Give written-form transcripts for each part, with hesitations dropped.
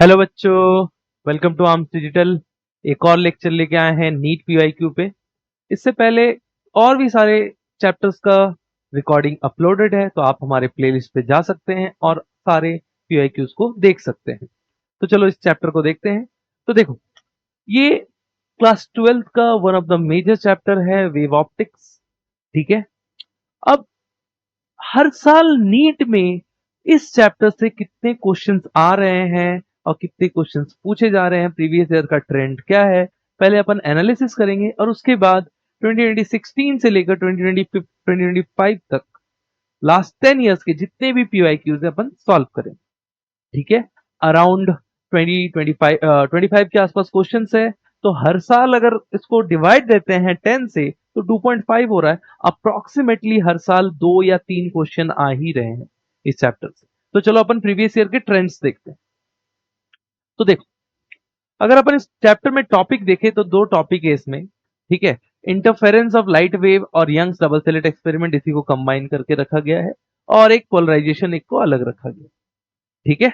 Hello बच्चों, welcome to arms digital. एक और लेक्चर लेके आए हैं नीट पीवाईक्यू पे। इससे पहले और भी सारे चैप्टर्स का रिकॉर्डिंग अपलोडेड है, तो आप हमारे प्लेलिस्ट पे जा सकते हैं और सारे पीवाईक्यूज को देख सकते हैं। तो चलो इस चैप्टर को देखते हैं। तो देखो, ये क्लास 12th का one of the major chapter है, वेव ऑप्टिक्स। ठीक है। अब हर साल नीट में इस चैप्टर से कितने क्वेश्चंस आ रहे हैं और कितने क्वेश्चंस पूछे जा रहे हैं, प्रीवियस ईयर का ट्रेंड क्या है, पहले अपन एनालिसिस करेंगे और उसके बाद 2016 से लेकर 2025 तक लास्ट 10 इयर्स के जितने भी पीवाईक्यूज है अपन सॉल्व करेंगे। ठीक है। अराउंड 25 के आसपास क्वेश्चन है। तो हर साल अगर इसको डिवाइड देते हैं 10 से तो 2.5 हो रहा है। अप्रोक्सीमेटली हर साल 2 या 3 क्वेश्चन आ ही रहे हैं इस चैप्टर से। तो चलो अपन प्रीवियस ईयर के ट्रेंड्स देखते हैं। तो देखो, अगर अपन इस चैप्टर में टॉपिक देखें तो 2 टॉपिक है इसमें। ठीक है। इंटरफेरेंस ऑफ लाइट वेव और यंग्स डबल स्लिट एक्सपेरिमेंट, इसी को कंबाइन करके रखा गया है। और एक पोलराइजेशन, एक को अलग रखा गया। ठीक है।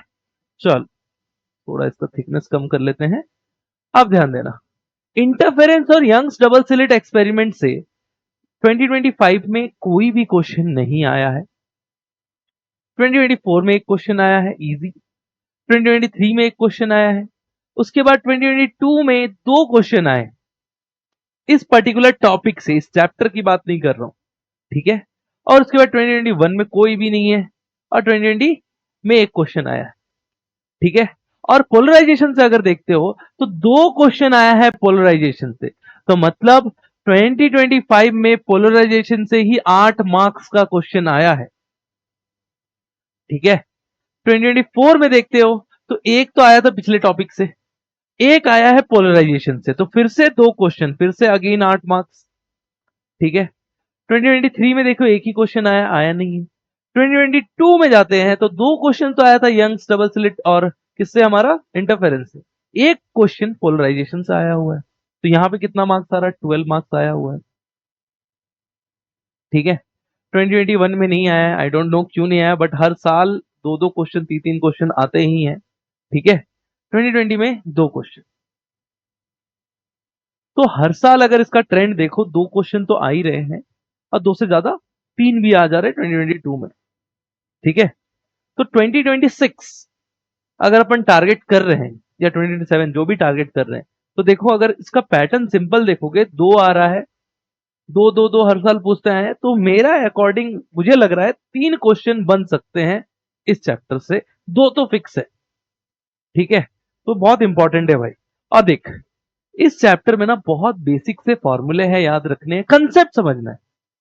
चल, थोड़ा इसका थिकनेस कम कर लेते हैं। अब ध्यान देना, इंटरफेरेंस और यंग्स डबल स्लिट एक्सपेरिमेंट से 2025 में कोई भी क्वेश्चन नहीं आया है। 2024 में एक क्वेश्चन आया है इजी। 2023 में एक क्वेश्चन आया है। उसके बाद 2022 में 2 क्वेश्चन आए इस पर्टिकुलर टॉपिक से। इस चैप्टर की बात नहीं कर रहा हूं। ठीक है। और उसके बाद 2021 में कोई भी नहीं है और 2020 में एक क्वेश्चन आया है। ठीक है। और पोलराइजेशन से अगर देखते हो तो 2 क्वेश्चन आया है पोलराइजेशन से। तो मतलब 2025 में पोलराइजेशन से ही 8 मार्क्स का क्वेश्चन आया है। ठीक है। 2024 में देखते हो तो एक तो आया था पिछले टॉपिक से, एक आया है पोलराइजेशन से। तो फिर से 2 क्वेश्चन, फिर से अगेन 8 मार्क्स। ठीक है। 2023 में देखो एक ही क्वेश्चन आया, आया नहीं है। 2022 में जाते हैं तो 2 क्वेश्चन तो आया था यंग्स डबल स्लिट और किससे, हमारा इंटरफेरेंस से। एक क्वेश्चन पोलराइजेशन से आया हुआ है। तो यहां पे कितना मार्क्स आ रहा है, 12 मार्क्स आया हुआ है। ठीक है। 2021 में नहीं आया, आई डोंट नो क्यों नहीं आया, बट हर साल 2-2 क्वेश्चन, 3-3 क्वेश्चन आते ही हैं। ठीक है। 2020 में 2 क्वेश्चन। तो हर साल अगर इसका ट्रेंड देखो, 2 क्वेश्चन तो आ ही रहे हैं और 2 से ज्यादा 3 भी आ जा रहे हैं 2022 में। ठीक है। तो 2026 अगर अपन टारगेट कर रहे हैं या 2027 जो भी टारगेट कर रहे हैं, तो देखो अगर इसका पैटर्न सिंपल देखोगे, 2 आ रहा है, 2 2 2 हर साल पूछते आए हैं, तो मेरा अकॉर्डिंग मुझे लग रहा है 3 क्वेश्चन बन सकते हैं इस चैप्टर से। 2 तो फिक्स है। ठीक है। तो बहुत इंपॉर्टेंट है भाई। और देख, इस चैप्टर में ना बहुत बेसिक से फॉर्मूले हैं, याद रखने हैं, कंसेप्ट समझना है।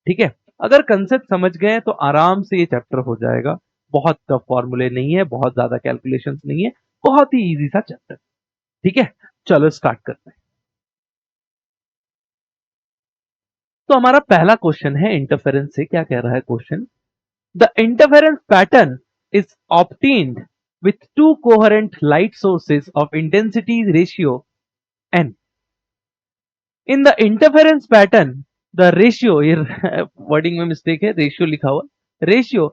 ठीक है। अगर कंसेप्ट समझ गए तो आराम से ये चैप्टर हो जाएगा। बहुत टफ फॉर्मूले नहीं है, बहुत ज्यादा कैलकुलेशंस नहीं है, बहुत ही इजी सा चैप्टर। ठीक है। चलो स्टार्ट करते हैं। तो हमारा पहला क्वेश्चन है इंटरफेरेंस से। क्या कह रहा है question? The interference pattern is obtained with two coherent light sources of intensity ratio n. In the interference pattern, the ratio, ये वर्डिंग में मिस्टेक है, रेशियो लिखा हुआ, ratio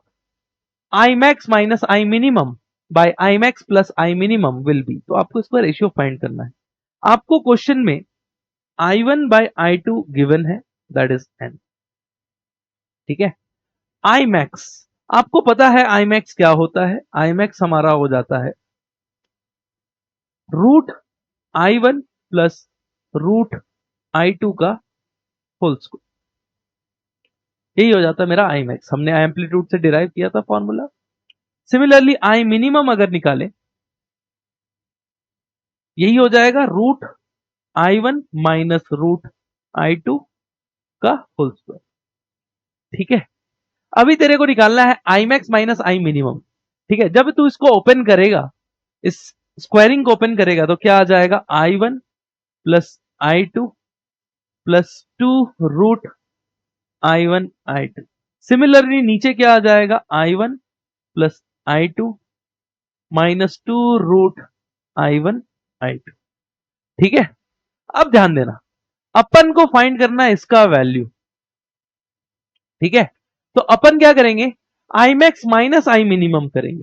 I max minus I minimum by I max plus I minimum will be। तो आपको इसका ratio find करना है। आपको क्वेश्चन में I1 बाय I2 गिवन है, दैट इज n। ठीक है। I max, आपको पता है I max क्या होता है। I max हमारा हो जाता है root I1 plus root I2 का होल स्क्वायर। यही हो जाता है मेरा आई मैक्स। हमने एम्पलीट्यूड से डिराइव किया था फॉर्मूला। सिमिलरली आई मिनिमम अगर निकाले, यही हो जाएगा root I1 minus root I2 का होल स्क्वायर। ठीक है। अभी तेरे को निकालना है I max minus I minimum. ठीक है। जब तू इसको ओपन करेगा, इस स्क्वायरिंग को ओपन करेगा, तो क्या आ जाएगा, I1 plus I2 plus 2 root I1 I2। Similarly नीचे क्या आ जाएगा, I1 plus I2 minus 2 root I1 I2। ठीक है। अब ध्यान देना, अपन को फाइंड करना है इसका वैल्यू। ठीक है। तो अपन क्या करेंगे, I max minus I minimum करेंगे।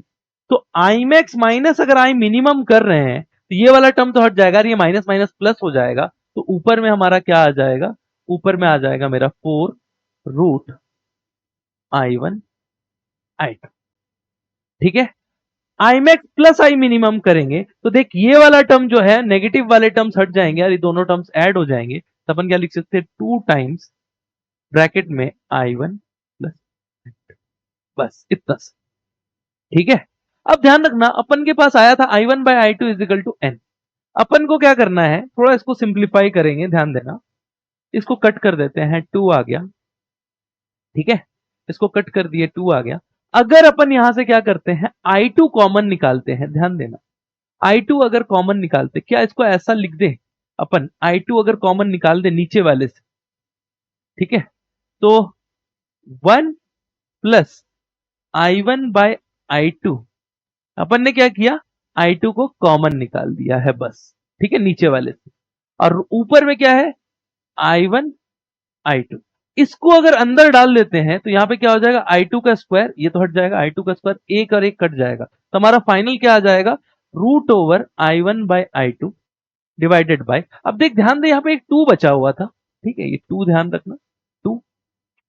तो आई मैक्स माइनस अगर आई मिनिमम कर रहे हैं तो ये वाला टर्म तो हट जाएगा, ये माइनस माइनस प्लस हो जाएगा, तो ऊपर में हमारा क्या आ जाएगा, ऊपर में आ जाएगा मेरा 4√I1 I2। ठीक है, I max plus I minimum करेंगे तो देख ये वाला टर्म जो है, नेगेटिव वाले टर्म्स हट जाएंगे और ये दोनों टर्म्स ऐड हो जाएंगे, तो अपन क्या लिख सकते हैं, 2 टाइम्स ब्रैकेट में I1 प्लस, बस इतना सा। ठीक है, अब ध्यान रखना अपन के पास आया था I1 by I two is equal to n. अपन को क्या करना है, थोड़ा इसको सिंप्लीफाई करेंगे, ध्यान देना, इसको कट कर देते हैं, 2 आ गया। ठीक है, इसको कट कर दिए, 2 आ गया। अगर अपन यहां से क्या करते हैं, I2 कॉमन निकालते हैं, ध्यान देना, I2 अगर कॉमन निकालते, क्या इसको ऐसा लिख दे अपन, I2 अगर कॉमन निकाल दे नीचे वाले से, ठीक है, तो 1 प्लस I1 बाय I2, अपन ने क्या किया, I2 को कॉमन निकाल दिया है बस। ठीक है, नीचे वाले से, और ऊपर में क्या है, I1 I2। इसको अगर अंदर डाल देते हैं तो यहां पे क्या हो जाएगा, I2 का स्क्वायर, ये तो हट जाएगा, I2 का स्क्वायर, एक और एक कट जाएगा, तो हमारा फाइनल क्या आ जाएगा, √I1 bye I2 divided by, अब देख ध्यान दे, यहां पे एक 2 बचा हुआ था। ठीक है, ये 2 ध्यान रखना, 2,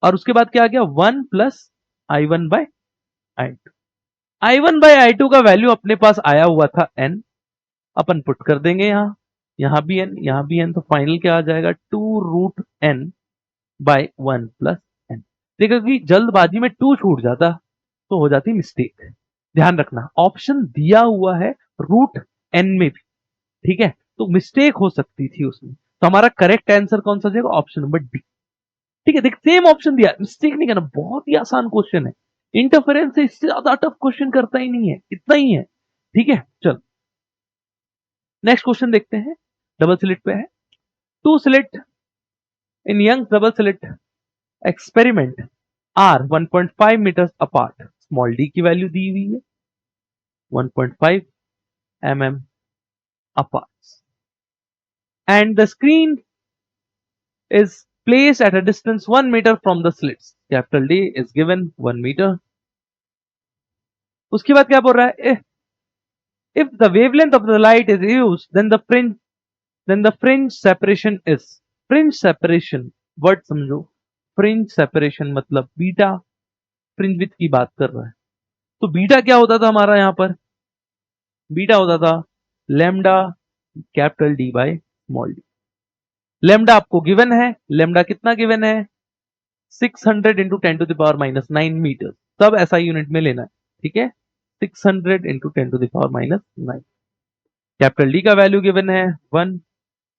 और उसके बाद क्या आ गया, 1 plus I1 bye I2। I1 bye I2 का वैल्यू अपने पास आया हुआ था n, अपन पुट कर देंगे यहां, यहां भी n, यहां भी n, तो फाइनल क्या आ जाएगा, 2√n बाय 1 प्लस n। देखो कि जल्दबाजी में 2 छूट जाता तो हो जाती मिस्टेक। ध्यान रखना, ऑप्शन दिया हुआ है √n में भी, ठीक है, तो मिस्टेक हो सकती थी उसमें, तो हमारा करेक्ट आंसर कौन सा जाएगा, ऑप्शन नंबर डी। ठीक है, देख सेम ऑप्शन दिया, मिस्टेक नहीं करना, बहुत ही आसान क्वेश्चन है, इंटरफेरेंस से इससे ज्यादा टफ क्वेश्चन करता ही नहीं है, इतना ही है। ठीक है, चल नेक्स्ट क्वेश्चन देखते हैं, डबल स्लिट पे है। 2 slit in Young double slit experiment are 1.5 metres apart, small d की वैल्यू दी हुई है 1.5 mm apart, and the screen is placed at a distance 1 meter from the slits, capital D is given 1 meter। उसके बाद क्या बोल रहा है, if the wavelength of the light is used then the fringe separation is, fringe separation word समझो, fringe separation मतलब beta fringe width की बात कर रहा है, तो बीटा क्या होता था हमारा, यहां पर बीटा होता था lambda capital D by small d. Lambda आपको गिवन है, लैम्डा कितना गिवन है, 600 into 10 to the power minus 9 metre, सब ऐसा यूनिट में लेना है। ठीक है, 600 into 10 to the power minus 9। Capital d का वैल्यू गिवन है 1,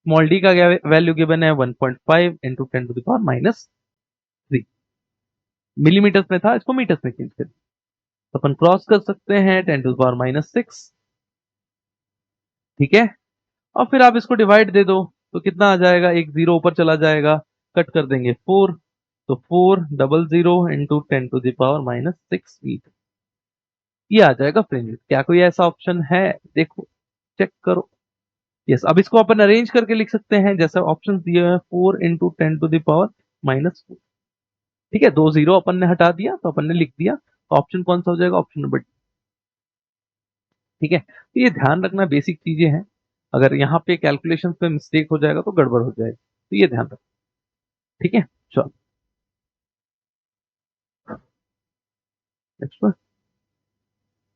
स्मॉल डी का वैल्यू गिवन है 1.5 into 10 to the power minus 3। Millimetres में था, इसको मीटर्स में चेंज कर, तो अपन क्रॉस कर सकते हैं 10 टू द पावर माइनस 6। ठीक है, और फिर आप इसको डिवाइड दे दो तो कितना आ जाएगा, एक जीरो ऊपर चला जाएगा, कट कर देंगे 4, तो 400 into 10 to the power minus 6 metre, ये आ जाएगा फ्रिंज। क्या कोई ऐसा ऑप्शन है, देखो चेक करो। यस, अब इसको अपन अरेंज करके लिख सकते हैं जैसे ऑप्शन दिए हुए हैं, 4 into 10 to the power minus 4। ठीक है, 2 जीरो अपन ने हटा दिया तो अपन ने लिख दिया, तो ऑप्शन कौन सा हो जाएगा, ऑप्शन नंबर। ठीक है, तो ये ध्यान रखना, बेसिक चीजें हैं, अगर यहाँ पे कैलकुलेशन पे मिस्टेक हो जाएगा तो गड़बड़ हो जाएगी, तो ये ध्यान रखना। ठीक है, चलो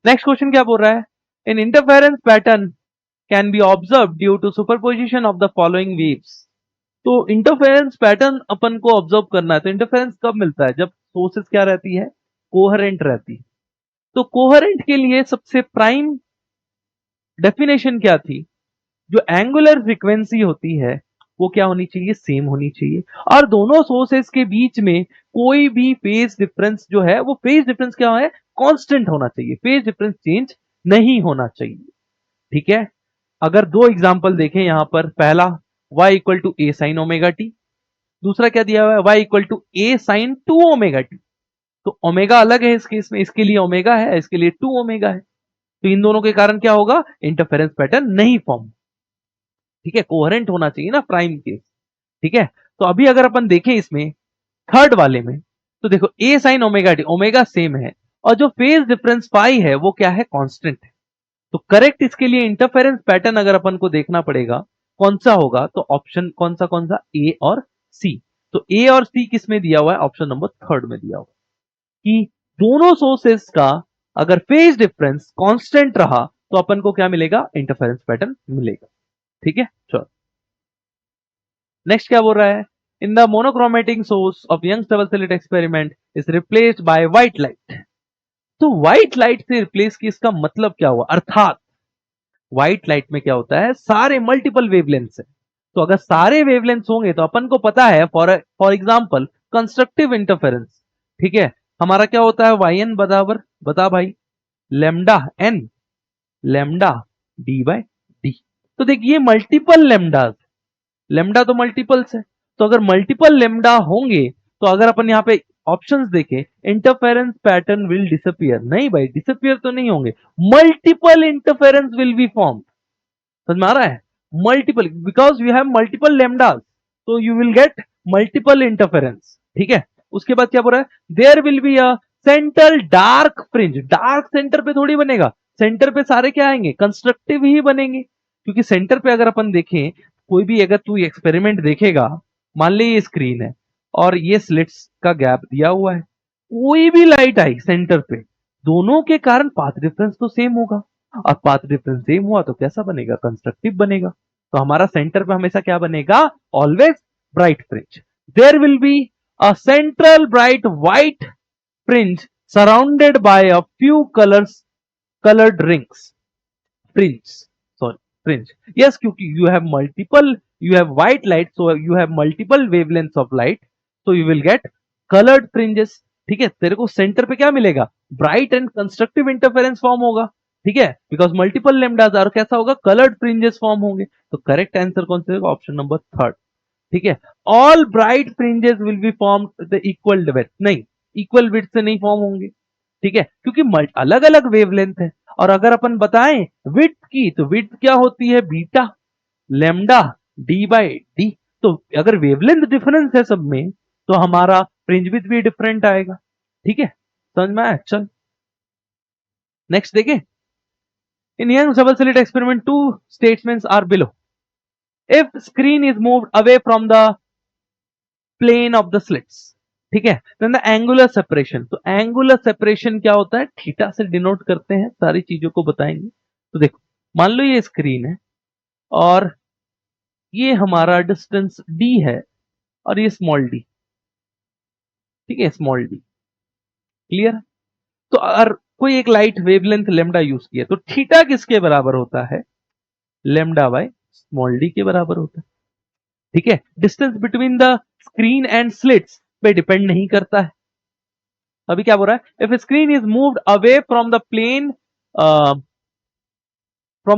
नेक्स्ट क्वेश्चन क्या बोल रहा है, in interference pattern can be observe due to superposition of the following waves. तो इंटरफेरेंस पैटर्न अपन को ऑब्जर्व करना है, तो इंटरफेरेंस कब मिलता है, जब सोर्सेस क्या रहती है, कोहेरेंट रहती है। तो कोहेरेंट के लिए सबसे प्राइम डेफिनेशन क्या थी, जो एंगुलर फ्रीक्वेंसी होती है वो क्या होनी चाहिए, सेम होनी चाहिए, और दोनों सोर्सेस के बीच में कोई भी फेज डिफरेंस जो है, वो फेज डिफरेंस क्या है, कांस्टेंट होना चाहिए, फेज डिफरेंस चेंज नहीं होना चाहिए। ठीक है, अगर दो एग्जांपल देखें यहां पर, पहला y equal to a sine omega t, दूसरा क्या दिया हुआ है, y equal to a sine 2 omega t. तो ओमेगा अलग है इस केस में, इसके लिए ओमेगा है, इसके लिए 2 ओमेगा है, तो इन दोनों के कारण क्या होगा, इंटरफेरेंस पैटर्न नहीं फॉर्म। ठीक है, कोहेरेंट होना चाहिए ना प्राइम केस। ठीक है, तो अभी अगर अपन देखें इसमें थर्ड वाले में, तो देखो A sine omega t, omega same है, और जो फेज डिफरेंस फाई है वो क्या है, कांस्टेंट है। तो करेक्ट इसके लिए इंटरफेरेंस पैटर्न अगर अपन को देखना पड़ेगा कौन सा होगा, तो ऑप्शन कौन सा ए और सी। तो ए और सी किस में दिया हुआ है, ऑप्शन नंबर थर्ड में दिया हुआ है कि दोनों सोर्सेस का अगर फेज डिफरेंस कांस्टेंट रहा तो अपन को क्या मिलेगा, इंटरफेरेंस पैटर्न मिलेगा। ठीक है, चलो नेक्स्ट क्या बोल रहा है, in the monochromatic source of Young's double slit experiment is replaced by white light. तो व्हाइट लाइट से रिप्लेस की इसका मतलब क्या हुआ, अर्थात व्हाइट लाइट में क्या होता है, सारे मल्टीपल वेवलेंथ्स है। तो अगर सारे वेवलेंथ्स होंगे तो अपन को पता है फॉर एग्जांपल कंस्ट्रक्टिव इंटरफेरेंस, ठीक है, हमारा क्या होता है, वाई एन बराबर, बता भाई, lambda n lambda d by d. तो देखिए मल्टीपल लेमडास, लेमडा तो मल्टीपल्स है, तो अगर मल्टीपल लेमडा होंगे तो अगर अपन यहाँ पे ऑप्शंस देखें, इंटरफेरेंस पैटर्न विल डिसअपियर, नहीं भाई डिसअपियर तो नहीं होंगे, multiple interference will be form. समझ में आ रहा है, multiple, because you have multiple lambdas तो you will get multiple interference. ठीक है, उसके बाद क्या बोल रहा है, there will be a central dark fringe. Dark center पे थोड़ी बनेगा, सेंटर पे सारे क्या आएंगे, कंस्ट्रक्टिव ही बनेंगे, क्योंकि सेंटर पे अगर अपन देखें, कोई भी अगर तू एक्सपेरिमेंट देखेगा, मान ली ये स्क्रीन है और ये स्लिट्स का गैप दिया हुआ है, कोई भी लाइट आई सेंटर पे, दोनों के कारण पाथ डिफरेंस तो सेम होगा, और पाथ डिफरेंस सेम हुआ तो कैसा बनेगा, कंस्ट्रक्टिव बनेगा। तो हमारा सेंटर पे हमेशा क्या बनेगा, always bright fringe. There will be a central bright white fringe surrounded by a few coloured rings, fringe, sorry fringe, yes, क्योंकि you have white light, so you have multiple wavelengths of light, so you will get colored fringes। ठीक है, तेरे को centre पे क्या मिलेगा, bright and constructive interference form होगा। ठीक है, बिकॉज मल्टीपल लेमडास और कैसा होगा, कलर्ड फ्रिंजेस फॉर्म होंगे। तो करेक्ट आंसर कौन सा होगा, ऑप्शन नंबर थर्ड। ठीक है, all bright fringes will be form the equal width, नहीं इक्वल विड्थ से नहीं फॉर्म होंगे। ठीक है, क्योंकि अलग अलग वेवलेंथ है, और अगर अपन बताएं विड्थ की, तो विड्थ क्या होती है, beta lambda D by D. तो अगर वेवलेंथ डिफरेंस है सब में, तो हमारा फ्रिंज विड्थ भी डिफरेंट आएगा। ठीक है, समझ में आया, चल नेक्स्ट देखें। In Young double slit experiment two statements are below. If screen is moved away from the plane of the slits, ठीक है, देन द एंगुलर सेपरेशन। तो एंगुलर सेपरेशन क्या होता है, थीटा से डिनोट करते हैं, सारी चीजों को बताएंगे। तो देखो, मान लो ये स्क्रीन है और ये हमारा डिस्टेंस d है और ये स्मॉल d, ठीक है, स्मॉल d, क्लियर। तो अगर कोई एक लाइट वेवलेंथ लेमडा यूज किया तो थीटा किसके बराबर होता है, लेमडा बाय स्मॉल d के बराबर होता है। ठीक है, distance between the screen and slits पे डिपेंड नहीं करता है। अभी क्या बोल रहा है, if screen is moved away from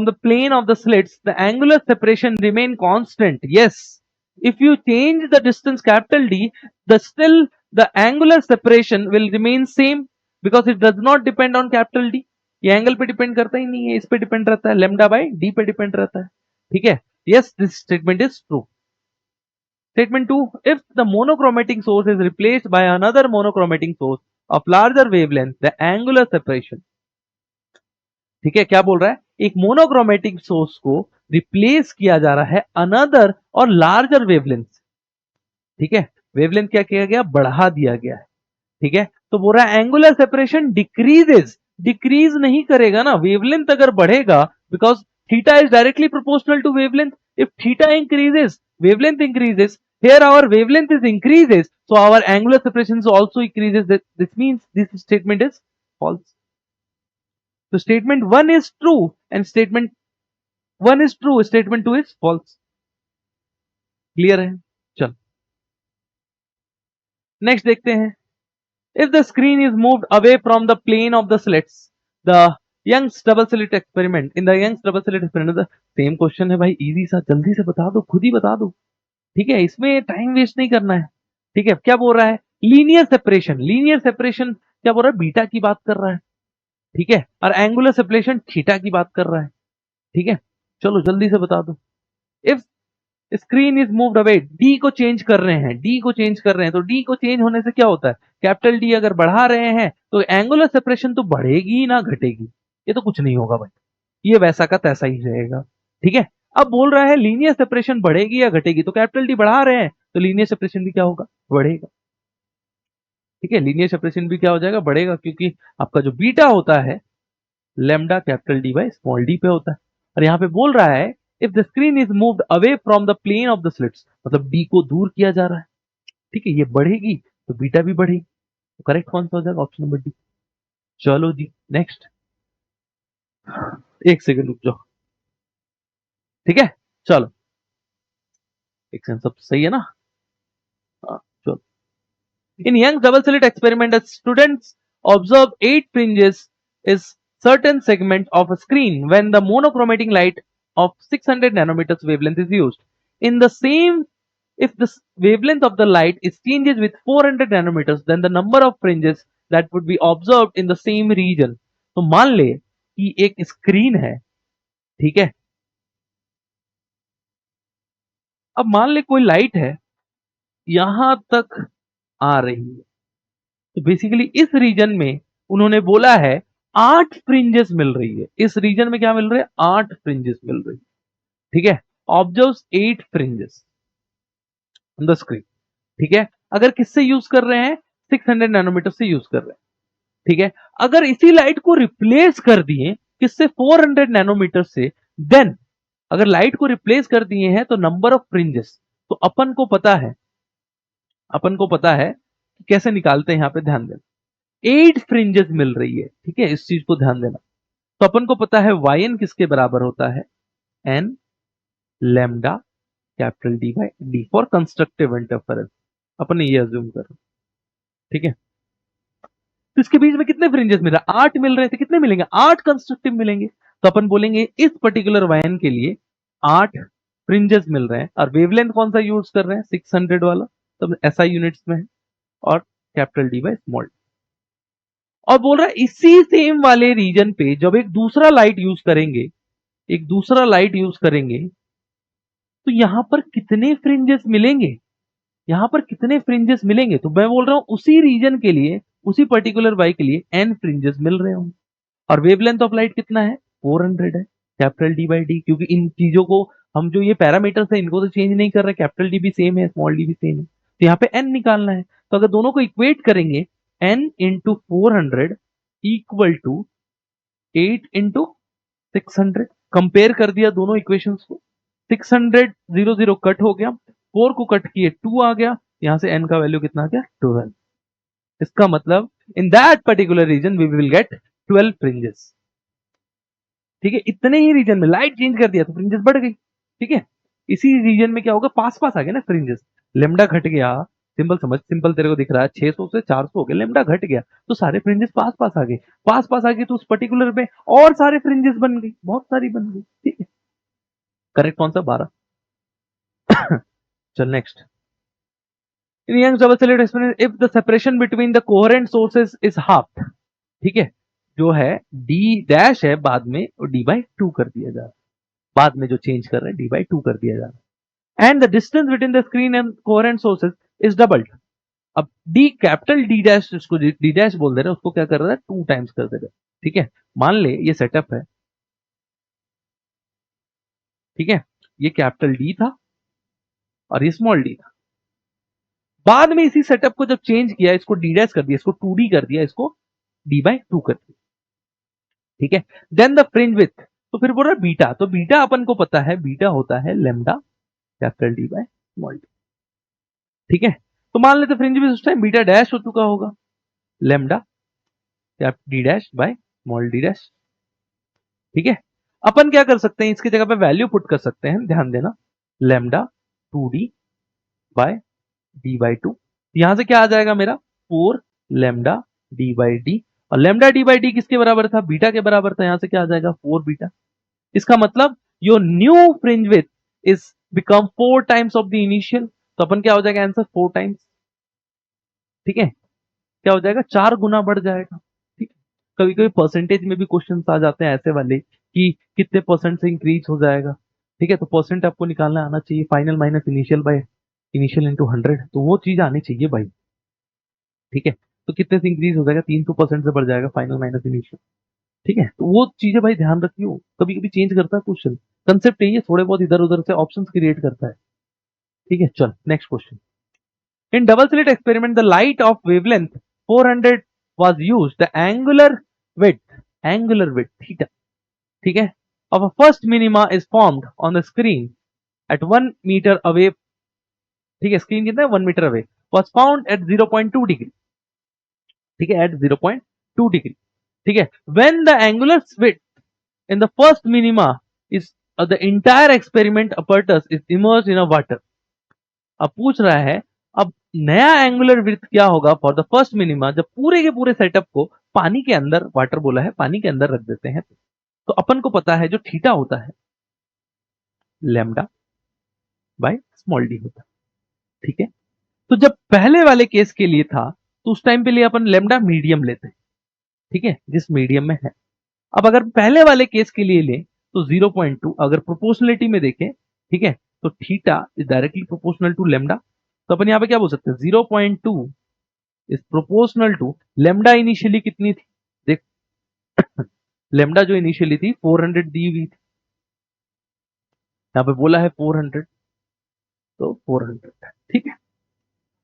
the plane of the slits, the angular separation remain constant. Yes, if you change the distance capital D, the angular separation will remain same because it does not depend on capital D. ये angle पे depend करता ही नहीं है, इस पे depend रहता है, lambda by D पे डिपेंड रहता है। ठीक है, yes this statement is true. Statement 2, if the monochromatic source is replaced by another monochromatic source of larger wavelength, the angular separation, ठीक है, क्या बोल रहा है, एक मोनोक्रोमेटिक सोर्स को रिप्लेस किया जा रहा है अनदर और लार्जर वेवलेंथ। ठीक है, वेवलेंथ क्या किया गया, बढ़ा दिया गया है। ठीक है, तो बोल रहा है एंगुलर सेपरेशन डिक्रीजेस, डिक्रीज नहीं करेगा ना, वेवलेंथ अगर बढ़ेगा, because theta is directly proportional to wavelength. If theta increases, wavelength increases, here our wavelength is increases, so our angular separation also increases. This means this statement is false. So statement 1 is true and statement 1 is true, statement 2 is false. Clear है, चल next देखते हैं। If the screen is moved away from the plane of the slits, the Young's double slit experiment, in the Young's double slit experiment, the same question है भाई, easy सा, जल्दी से बता दो, खुद ही बता दो। ठीक है, इसमें टाइम वेस्ट नहीं करना है। ठीक है, क्या बोल रहा है, लीनियर सेपरेशन, लीनियर सेपरेशन क्या बोल रहा है, बीटा की बात कर रहा है। ठीक है, और एंगुलर सेपरेशन थीटा की बात कर रहा है। ठीक है, चलो जल्दी से बता दो। If screen is moved away, D को चेंज कर रहे हैं, डी को चेंज कर रहे हैं, तो डी को चेंज होने से क्या होता है, कैपिटल डी अगर बढ़ा रहे हैं तो एंगुलर सेपरेशन तो बढ़ेगी ना घटेगी, ये तो कुछ नहीं होगा भाई, ये वैसा का तैसा ही रहेगा। ठीक है, अब बोल रहा है लीनियर सेपरेशन बढ़ेगी या घटेगी, तो कैपिटल डी बढ़ा रहे हैं तो लीनियर सेपरेशन भी क्या होगा, बढ़ेगा। ठीक है, लीनियर सेपरेशन भी क्या हो जाएगा, बढ़ेगा, क्योंकि आपका जो बीटा होता है lambda capital D by small d पे होता है। और यहाँ पे बोल रहा है if the screen is moved away from the plane of the slits, मतलब डी को दूर किया जा रहा है। ठीक है, ये बढ़ेगी तो बीटा भी बढ़ेगी, तो करेक्ट कौन सा हो जाएगा, ऑप्शन नंबर डी। चलो जी नेक्स्ट, एक सेकंड रुक जाओ। ठीक है, चलो एक सेकंड, सब सही है ना। हाँ, चलो। In Young's double slit experiment, the students observe 8 fringes is certain segment of a screen when the monochromatic light of 600 nanometers wavelength is used. In the same, if the wavelength of the light is changes with 400 nanometers, then the number of fringes that would be observed in the same region. तो मान ले कि एक screen है, ठीक है, अब मान ले कोई लाइट है यहां तक आ रही है, तो बेसिकली इस रीजन में उन्होंने बोला है 8 फ्रिंजेस मिल रही है, इस रीजन में क्या मिल रहे हैं, 8 फ्रिंजेस मिल रही है। ठीक है, observe 8 fringes on the screen. ठीक है, अगर किससे यूज कर रहे हैं, 600 नैनोमीटर से यूज कर रहे हैं। ठीक है, अगर इसी लाइट को रिप्लेस कर दिए किससे, 400 नैनोमीटर से, देन अगर लाइट को रिप्लेस कर दिए हैं तो नंबर ऑफ फ्रिंजेस, तो अपन को पता है, अपन को पता है कि कैसे निकालते हैं, यहां पे ध्यान देना। 8 फ्रिंजेस मिल रही है, ठीक है, इस चीज को ध्यान देना। तो अपन को पता है yn किसके बराबर होता है, n lambda capital D by d for constructive interference, अपन ने ये अज्यूम करो। ठीक है, तो इसके बीच में कितने फ्रिंजेस मिल रहा है, 8 मिल रहे थे, कितने मिलेंगे, 8 कंस्ट्रक्टिव मिलेंगे। तो अपन बोलेंगे इस पर्टिकुलर yn के लिए 8 फ्रिंजेस मिल रहे हैं, और वेवलेंथ कौन सा यूज कर रहे हैं, 600 वाला, तो SI यूनिट्स में है, और कैपिटल डी बाई स्मॉल। और बोल रहा है इसी सेम वाले रीजन पे जब एक दूसरा लाइट यूज करेंगे, एक दूसरा लाइट यूज करेंगे, तो यहां पर कितने फ्रिंजेस मिलेंगे, यहां पर कितने फ्रिंजेस मिलेंगे, तो मैं बोल रहा हूं उसी रीजन के लिए, उसी पर्टिकुलर वाई के लिए n फ्रिंजेस मिल रहे होंगे। और वेवलेंथ ऑफ लाइट कितना है, 400 है, कैपिटल डी बाई डी, क्योंकि इन चीजों को हम जो ये पैरामीटर्स है इनको तो चेंज नहीं कर रहे, कैपिटल डी भी सेम है, स्मॉल डी भी सेम है, तो यहाँ पे n निकालना है। तो अगर दोनों को इक्वेट करेंगे, n into 400 equal to 8 into 600, compare कर दिया दोनों इक्वेशंस को, 600 0 0 कट हो गया, 4 को कट किए 2 आ गया, यहां से n का वैल्यू कितना आ गया, 12। इसका मतलब in that particular region we will get 12 fringes. ठीक है, इतने ही रीजन में लाइट चेंज कर दिया तो फ्रिंजेस बढ़ गई। ठीक है, इसी रीजन में क्या होगा, पास पास आ गया ना फ्रिंजेस, लेमडा घट गया, सिंपल समझ, सिंपल तेरे को दिख रहा है 600 से 400 हो गया, लेमडा घट गया तो सारे फ्रिंजेस पास पास आ गए, पास पास आ गए तो उस पर्टिकुलर में और सारे फ्रिंजेस बन गई, बहुत सारी बन गई। ठीक है, करेक्ट कौन सा, 12। चल next, in Young's double slit experiment if the separation between the coherent sources is halved, ठीक है, जो है d डैश है बाद में d by 2 कर दिया जा रहा है, बाद में जो चेंज कर रहे हैं d by 2 कर दिया जा रहा है, and the distance between the screen and coherent sources is doubled। अब d कैपिटल d डैश, उसको d डैश बोल दे रहे हैं, उसको क्या कर रहा है, 2 टाइम्स कर दे रहा है। ठीक है, मान ले ये सेटअप है, ठीक है, ये कैपिटल d था और ये स्मॉल d था, बाद में इसी सेटअप को जब चेंज किया, इसको डी डैश कर दिया, इसको 2d कर दिया, इसको d बाई 2 कर दिया। ठीक है, देन द फ्रिंज विथ, तो फिर बोल रहा है बीटा, तो बीटा अपन को पता है, बीटा होता है lambda capital D by small D. ठीक है, तो मान लेते फ्रिंज विथ उस टाइम बीटा डैश हो चुका होगा, lambda D dash by small D dash. ठीक है, अपन क्या कर सकते हैं, इसकी जगह पे वैल्यू पुट कर सकते हैं, ध्यान देना, lambda 2d bye D by 2, यहां से क्या आ जाएगा मेरा, 4 लेमडा डी बाई डी, और लेमडा डी बाई डी किसके बराबर था, बीटा के बराबर था, यहां से क्या आ जाएगा, 4 बीटा। इसका मतलब your new fringe with is become 4 times of the initial, तो अपन क्या हो जाएगा आंसर, 4 टाइम्स। ठीक है, क्या हो जाएगा, 4 गुना बढ़ जाएगा। ठीक है, कभी कभी परसेंटेज में भी क्वेश्चन आ जाते हैं ऐसे वाले कि कितने परसेंट से इंक्रीज हो जाएगा। ठीक है, तो परसेंट आपको निकालना आना चाहिए, final minus initial by initial into 100, तो वो चीज आनी चाहिए भाई। ठीक है, तो कितने से इंक्रीज हो जाएगा, 300% से बढ़ जाएगा फाइनल माइनस इनिशियल। ठीक है, तो वो चीजें भाई ध्यान रखियो, कभी कभी चेंज करता है क्वेश्चन, कंसेप्ट यही है, थोड़े बहुत इधर उधर से ऑप्शंस क्रिएट करता है। ठीक है, चल next question. In double slit experiment the light of wavelength 400 was used, the angular width theta, ठीक है, of a first minima is formed on the screen at 1 meter away, ठीक है, स्क्रीन कितना है 1 metre away, was found at 0.2 degree, ठीक है, at 0.2 degree, ठीक है, when the angular width in the first minima is the entire experiment apparatus is immersed in a water। अब पूछ रहा है, अब नया एंगुलर विड्थ क्या होगा फॉर द फर्स्ट मिनिमा, जब पूरे के पूरे सेटअप को पानी के अंदर, वाटर बोला है, पानी के अंदर रख देते हैं। तो अपन को पता है जो थीटा होता है लैम्डा बाय स्मॉल डी होता है। ठीक है, तो जब पहले वाले केस के लिए था तो उस टाइम पे लिए अपन लैम्डा मीडियम लेते हैं, ठीक है, जिस मीडियम में है। अब अगर पहले वाले केस के लिए ले तो 0.2, अगर प्रोपोर्शनलिटी में देखें, ठीक है, तो theta is directly proportional to lambda. तो अपन यहां पे क्या बोल सकते हैं, 0.2 is proportional to lambda. Initially कितनी थी, देख लैम्डा जो इनिशियली थी 400 दी हुई थी, यहां पे बोला है 400, तो 400, ठीक है।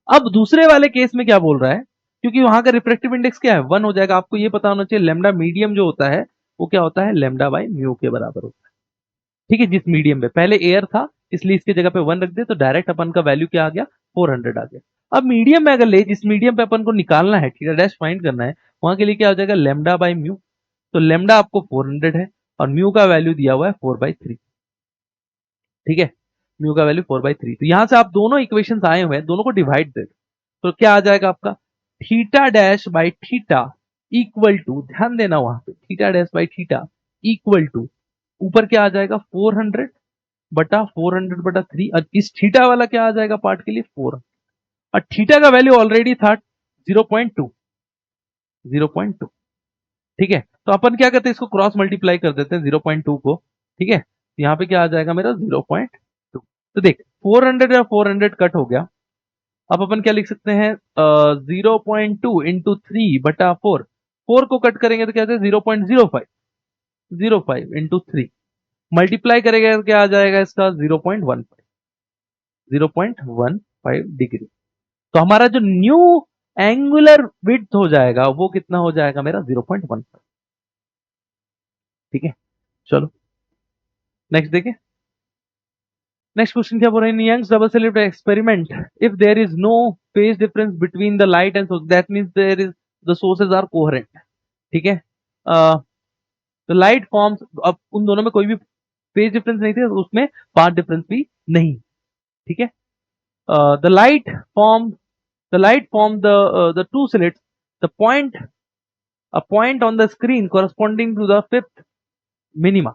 अब दूसरे वाले केस में क्या बोल रहा है, क्योंकि वहां का रिफ्रैक्टिव इंडेक्स क्या है, 1 हो जाएगा। आपको ये पता होना चाहिए लैम्डा मीडियम जो होता है वो क्या होता है, लैम्डा बाय म्यू के बराबर होता है। ठीक है, जिस मीडियम में पहले एयर था इसलिए इसकी जगह पे 1 रख दे, तो डायरेक्ट अपन का वैल्यू क्या आ गया, 400 आ गया। अब मीडियम में अगर ले, जिस मीडियम पे अपन को निकालना है, थीटा डैश फाइंड करना है, वहां के लिए क्या हो जाएगा, लैम्डा बाय म्यू। तो लैम्डा आपको 400 है और म्यू का वैल्यू दिया हुआ है 4/3। ठीक है, म्यू का वैल्यू 4/3। तो यहां से आप दोनों इक्वेशन आए हुए हैं, दोनों को डिवाइड दे, तो क्या आ जाएगा आपका, theta dash by theta equal to, ध्यान देना वहां पे, theta dash by theta equal to, ऊपर क्या आ जाएगा 400 बटा 400 बटा 3, और इस थीटा वाला क्या आ जाएगा पार्ट के लिए 4, और थीटा का वैल्यू ऑलरेडी था 0.2, 0.2। ठीक है, तो अपन क्या करते हैं, इसको क्रॉस मल्टीप्लाई कर देते हैं 0.2 को। ठीक है, तो यहाँ पे क्या आ जाएगा मेरा 0.2। तो देख 400 या 400 कट हो गया। अब अपन क्या लिख सकते हैं, 0.2 इंटू 3/4, 4 को कट करेंगे तो क्या आता है 0.05, 05 इंटू 3 मल्टीप्लाई करेंगे तो क्या आ जाएगा इसका 0.15, 0.15 डिग्री। तो हमारा जो न्यू एंगुलर विड्थ हो जाएगा वो कितना हो जाएगा मेरा 0.15। ठीक है, चलो नेक्स्ट देखें। नेक्स्ट क्वेश्चन क्या बोल रहे हैं, Young's double slit experiment, if there is no phase difference between the light and source, that means there is the sources are coherent. ठीक है, द लाइट फॉर्म्स, अब उन दोनों में कोई भी फेज डिफरेंस नहीं थे, उसमें पाथ डिफरेंस भी नहीं। ठीक है, the light form the two slits, the point a point on the screen corresponding to the fifth minima।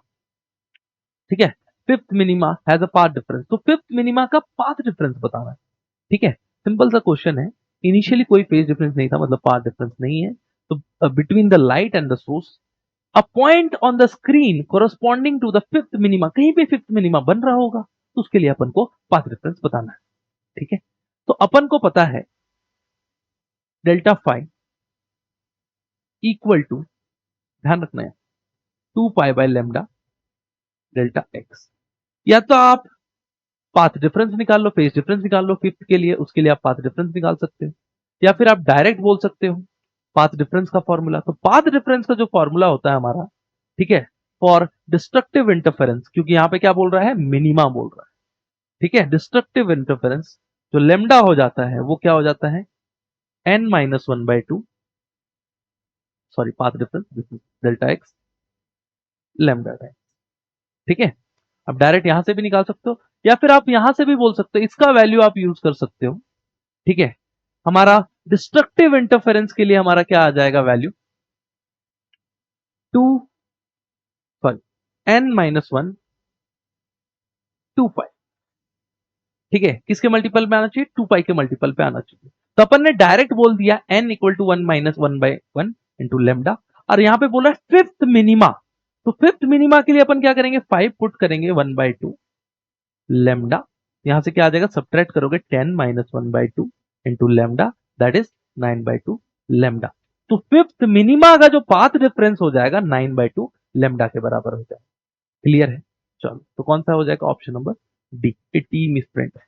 ठीक है, fifth minima has a path difference, तो फिफ्थ मिनिमा का पाथ डिफरेंस बताना है। ठीक है, सिंपल सा क्वेश्चन है, इनिशियली कोई फेज डिफरेंस नहीं था, मतलब पाथ डिफरेंस नहीं है, तो between the light and the source a point on the screen corresponding to the fifth minima, कहीं पे फिफ्थ मिनिमा बन रहा होगा, तो उसके लिए अपन को पाथ डिफरेंस बताना है। ठीक है, तो अपन को पता है डेल्टा फाइव इक्वल टू, ध्यान रखना है, 2 pi by lambda delta x. या तो आप पाथ डिफरेंस निकाल लो, फेज डिफरेंस निकाल लो फिफ्थ के लिए, उसके लिए आप पाथ डिफरेंस निकाल सकते हो, या फिर आप डायरेक्ट बोल सकते हो पाथ डिफरेंस का फॉर्मूला। तो पाथ डिफरेंस का जो फॉर्मूला होता है हमारा, ठीक है, फॉर डिस्ट्रक्टिव इंटरफेरेंस, क्योंकि यहां पे क्या बोल रहा है, मिनिमा बोल रहा है। ठीक है, डिस्ट्रक्टिव इंटरफेरेंस जो लेमडा हो जाता है वो क्या हो जाता है, n-1/2, sorry path difference delta x lambda time. ठीक है, आप डायरेक्ट यहां से भी निकाल सकते हो, या फिर आप यहां से भी बोल सकते हो, इसका वैल्यू आप यूज कर सकते हो। ठीक है, हमारा डिस्ट्रक्टिव इंटरफेरेंस के लिए हमारा क्या आ जाएगा वैल्यू, 2 सॉरी n-1 2 पाई। ठीक है, किसके मल्टीपल पे आना चाहिए, 2 पाई के मल्टीपल पे आना चाहिए। तो अपन ने डायरेक्ट बोल दिया n equal to 1-1/1 into lambda, और यहां पे बोला फिफ्थ मिनिमा। तो फिफ्थ मिनिमा के लिए अपन क्या करेंगे, 5 पुट करेंगे 1/2 लेमडा, यहां से क्या आ जाएगा, सब्ट्रैक्ट करोगे 10-1/2 into lambda, that is 9/2 lambda. तो फिफ्थ मिनिमा का जो पाथ डिफरेंस हो जाएगा 9/2 लेमडा के बराबर हो जाएगा। क्लियर है? चलो, तो कौन सा हो जाएगा? Option number D, T misprint है।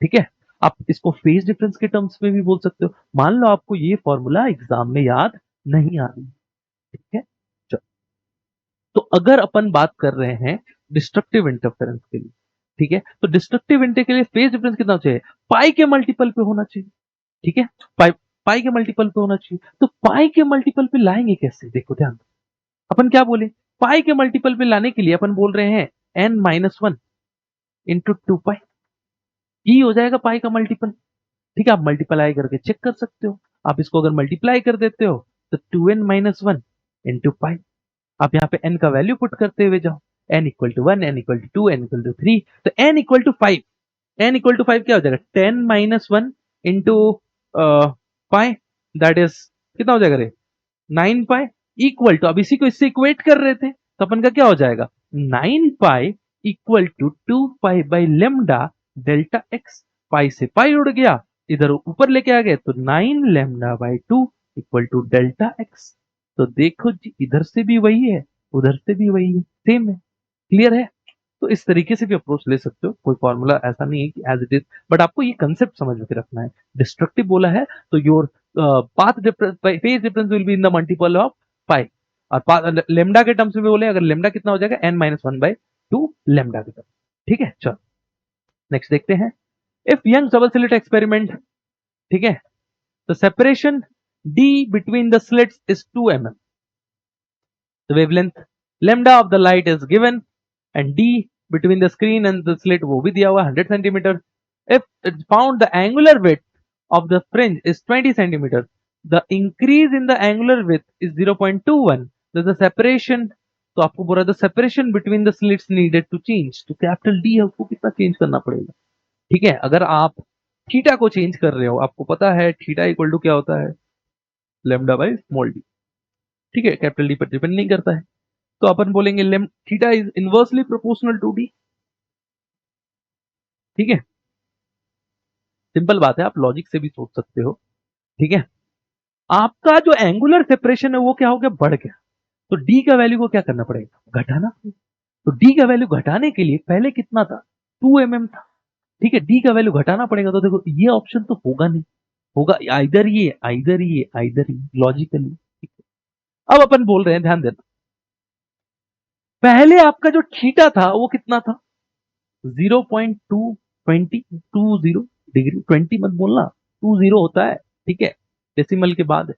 ठीक है, आप इसको फेज डिफरेंस के टर्म्स में भी बोल सकते हो। मान लो आपको ये फॉर्मूला एग्जाम में याद नहीं आ रही, ठीक है। चलो, तो अगर अपन बात कर रहे हैं डिस्ट्रक्टिव इंटरफेरेंस के लिए, ठीक है, तो डिस्ट्रक्टिव इंटर के लिए फेज डिफरेंस कितना चाहिए? पाई के मल्टीपल पे होना चाहिए। ठीक है, पाई पाई के मल्टीपल पे होना चाहिए। तो पाई के मल्टीपल पे लाएंगे कैसे? देखो ध्यान दो, अपन क्या बोले, पाई के मल्टीपल पे लाने के लिए अपन बोल रहे हैं n-1 इंटू 2 पाई, ये हो जाएगा पाई का मल्टीपल। ठीक है, आप मल्टीप्लाई करके चेक कर सकते हो। आप इसको अगर मल्टीप्लाई कर देते हो तो 2n-1 इंटू पाई, आप यहाँ पे n का वैल्यू पुट करते हुए जाओ, n=1, n=2, n=3, तो n=5, n=5 क्या हो जाएगा? 10-1 इंटू पाई, दैट इज कितना हो जाएगा रे? 9 पाई, इक्वल टू, अब इसी को इससे इक्वेट कर रहे थे, तो अपन का क्या हो जाएगा? 9 pi equal to 2 pi by lambda delta x. Pi से पाई उड़ गया, इधर ऊपर लेके आ गए, तो 9 लेमडा/2 इक्वल टू डेल्टा एक्स। तो देखो जी, इधर से भी वही है, उधर से भी वही है, सेम है। क्लियर है? तो इस तरीके से भी अप्रोच ले सकते हो, कोई फॉर्मूला ऐसा नहीं है कि एज इट इज, बट आपको ये कंसेप्ट समझ में रखना है। डिस्ट्रक्टिव बोला है तो your path difference, phase difference will be in the multiple of pi. और लेमडा के टर्म्स में बोले, अगर लेमडा कितना हो जाएगा? n-1/2 लेमडा के टर्म। ठीक है, चलो नेक्स्ट देखते हैं। If Young's double slit experiment, ठीक है, तो separation d between the slits is 2 mm. The wavelength lambda of the light is given and d between the screen and the slit वो भी दिया हुआ 100 centimeter. If it's found the angular width of the fringe is 20 centimeter, the increase in the angular width is 0.21. There's the separation, तो आपको बोला the separation between the slits needed to change. तो capital D है, उसको कितना change करना पड़ेगा? ठीक है, अगर आप थीटा को चेंज कर रहे हो, आपको पता है थीटा इक्वल टू क्या होता है? Lambda by small D. ठीक है, कैपिटल डी पर डिपेंड नहीं करता है, तो अपन बोलेंगे theta is inversely proportional to D. ठीक है, सिंपल बात है, आप लॉजिक से भी सोच सकते हो। ठीक है, आपका जो एंगुलर सेपरेशन है वो क्या हो गया? बढ़ गया, तो डी का वैल्यू को क्या करना पड़ेगा? घटाना। तो डी का वैल्यू घटाने के लिए पहले कितना था? 2 mm था। ठीक है, डी का वैल्यू घटाना पड़ेगा, तो देखो ये ऑप्शन तो होगा नहीं, होगा आइदर ये, आइदर ये, आइदर ये, लॉजिकली। अब अपन बोल रहे हैं, ध्यान देना, पहले आपका जो थीटा था वो कितना था? 0.20 डिग्री, 20 मत बोलना, 20 होता है, ठीक है, डेसिमल के बाद है।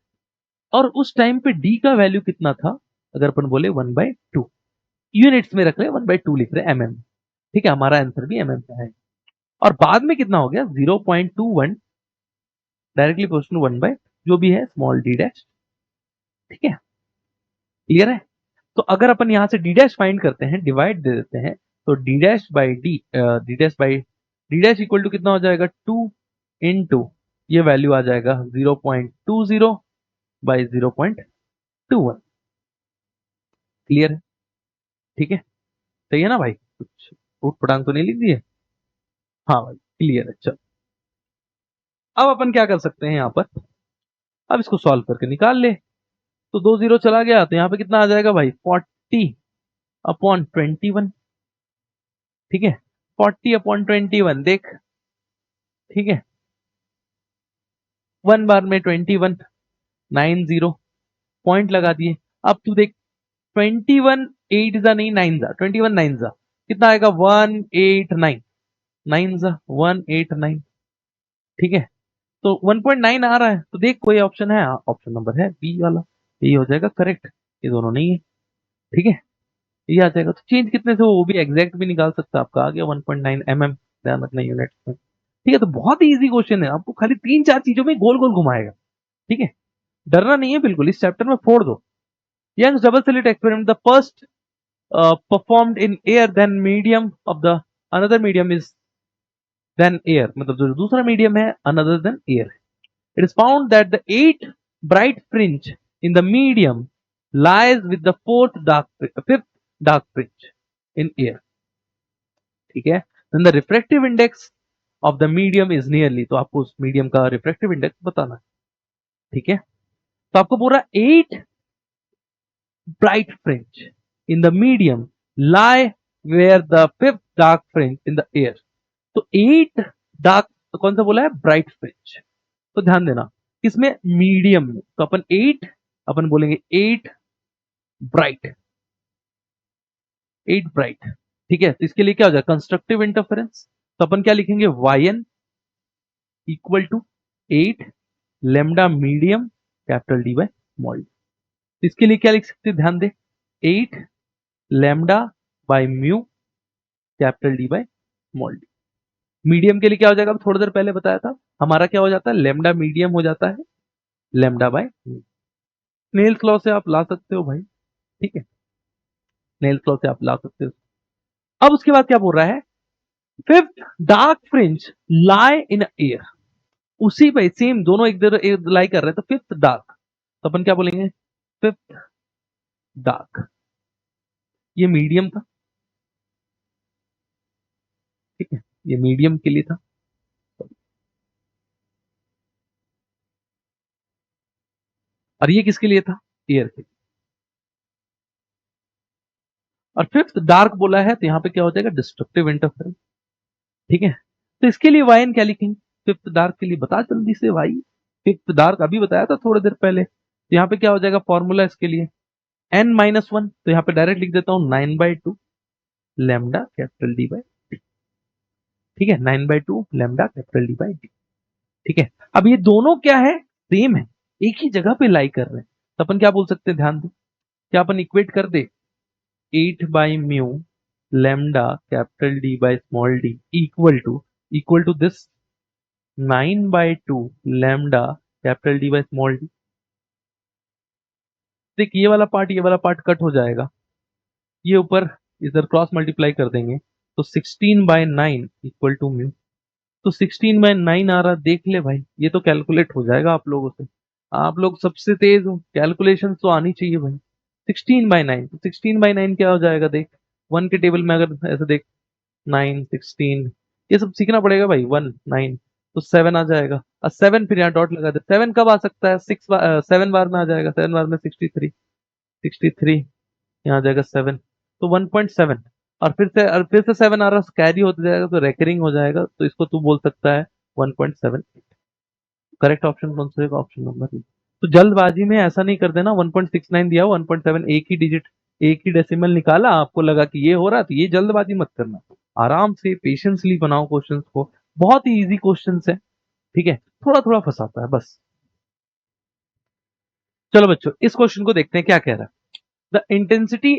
और उस टाइम पे डी का वैल्यू कितना था? अगर अपन बोले 1/2, यूनिट्स में रख रहे हैं, 1/2 लिख रहे हैं, mm। ठीक है, हमारा आंसर भी mm का है। और बाद में कितना हो गया? 0.21 डायरेक्टली प्रोपोर्शनल 1 जो भी है स्मॉल डी डैश। ठीक है, क्लियर है? तो अगर अपन यहां से डी डैश फाइंड करते हैं, डिवाइड दे देते हैं, तो D dash by D dash equal to कितना हो जाएगा? 2 इंटू ये वैल्यू आ जाएगा 0.20 बाई 0.21। क्लियर है? ठीक है, सही है ना भाई? कुछ उठ पटांग तो नहीं लिख दिए? हाँ भाई, क्लियर है। चल, अब अपन क्या कर सकते हैं यहाँ पर, अब इसको सॉल्व करके निकाल ले। तो 2 0 चला गया, तो यहाँ पे कितना आ जाएगा भाई? 40/21। ठीक है, 40/21 देख। ठीक है, 1 बार में 21, 90 पॉइंट लगा दिए। अब तू देख, 21 8 जा नहीं, 9 जा, 21 9 जा कितना आएगा? 189, 9 जा 189। ठीक है, तो 1.9 आ रहा है, तो देख कोई ऑप्शन है? ऑप्शन नंबर है बी वाला, यही हो जाएगा करेक्ट। ये दोनों नहीं है। ठीक है, ये आ जाएगा। तो चेंज कितने से, वो भी एग्जैक्ट भी निकाल सकता है, आपका आ गया 1.9 mm, ध्यान रखना यूनिट में। ठीक है, तो बहुत ही इजी क्वेश्चन है, आपको खाली 3-4 चीजों में गोल गोल घुमाएगा। ठीक है, डरना नहीं है बिल्कुल, इस चैप्टर में फोड़ दो। Young's double slit experiment, the first performed in air then medium of the another medium is than air, मतलब जो दूसरा मीडियम है another than air. It is found that the 8 bright fringe in the medium lies with the fifth dark fringe in air। ठीक है, then the refractive index of the medium is nearly, तो आपको उस medium का refractive index बताना है। ठीक है, तो आपको पूरा 8 bright fringe in the medium lie where the fifth dark fringe in the air. तो 8 डार्क, कौन सा बोला है, ब्राइट फ्रिंज। तो ध्यान देना इसमें मीडियम में, तो अपन 8, अपन बोलेंगे 8 ब्राइट, 8 ब्राइट। ठीक है, तो इसके लिए क्या हो जाएगा, कंस्ट्रक्टिव इंटरफेरेंस। तो अपन क्या लिखेंगे, yn equal to 8 lambda medium capital D by small D. इसके लिए क्या लिख सकते हैं, ध्यान दे, 8 lambda by mu capital D by small D. Medium के लिए क्या हो जाएगा, थोड़ी देर पहले बताया था, हमारा क्या हो जाता है, लेमडा मीडियम हो जाता है lambda by mu. Snell's law से आप ला सकते हो भाई, ठीक है, स्नेल्स लॉ से आप ला सकते हो। अब उसके बाद क्या बोल रहा है, fifth dark fringe lie in air, उसी पे सेम दोनों एक लाई कर रहे हैं, तो फिफ्थ डार्क, तो अपन क्या बोलेंगे, फिफ्थ डार्क, ये मीडियम था, ठीक है, ये मीडियम के लिए था। और ये किसके लिए था, एयर के लिए। और फिफ्थ डार्क बोला है, तो यहां पे क्या हो जाएगा, डिस्ट्रक्टिव इंटरफेरेंस। ठीक है, तो इसके लिए वाई एन क्या लिखेंगे, फिफ्थ डार्क के लिए बता जल्दी से भाई, फिफ्थ डार्क अभी बताया था थोड़ी देर पहले। तो यहाँ पे क्या हो जाएगा फॉर्मूला इसके लिए, n-1, तो यहाँ पे डायरेक्ट लिख देता हूं 9/2 lambda capital D by D. ठीक है, 9/2 lambda capital D by D. ठीक है, अब ये दोनों क्या है, सेम है, एक ही जगह पे लाई कर रहे हैं, तो अपन क्या बोल सकते हैं, ध्यान दो, क्या अपन इक्वेट कर दे, 8/म्यू lambda capital D by small d equal to this 9/2 lambda capital D by small d. देख ये वाला पार्ट कट हो जाएगा, ये ऊपर इधर क्रॉस मल्टीप्लाई कर देंगे, तो 16/9 इक्वल टू म्यू। तो 16/9 आ रहा, देख ले भाई, ये तो कैलकुलेट हो जाएगा आप लोगों से, आप लोग सबसे तेज हो, कैलकुलेशन तो आनी चाहिए भाई। 16/9, तो 16/9 क्या हो जाएगा, देख 1 के टेबल में अगर ऐसे देख, 9 16, ये सब सीखना पड़ेगा भाई, 1 9, तो 7 आ जाएगा, और 7 फिर यहाँ डॉट लगा दे, 7 कब आ सकता है, 7 बार में आ जाएगा, 7 बार में 63, 63 यहाँ आ जाएगा 7, तो 1.7, और फिर से 7 आ रहा, कैरी होता जाएगा, तो रेकरिंग हो जाएगा, तो इसको तू बोल सकता है 1.7। करेक्ट ऑप्शन कौन सा होगा, ऑप्शन नंबर बी। तो जल्दबाजी में ऐसा नहीं कर देना, 1.69 दिया, 1.7 एक ही डिजिट, एक ही डेसिमल निकाला, आपको लगा कि ये हो रहा, तो ये जल्दबाजी मत करना, आराम से पेशेंसली बनाओ क्वेश्चंस को, बहुत ही इजी क्वेश्चंस है, ठीक है, थोड़ा थोड़ा फंसाता है बस। चलो बच्चों, इस क्वेश्चन को देखते हैं क्या कह रहा है। The intensity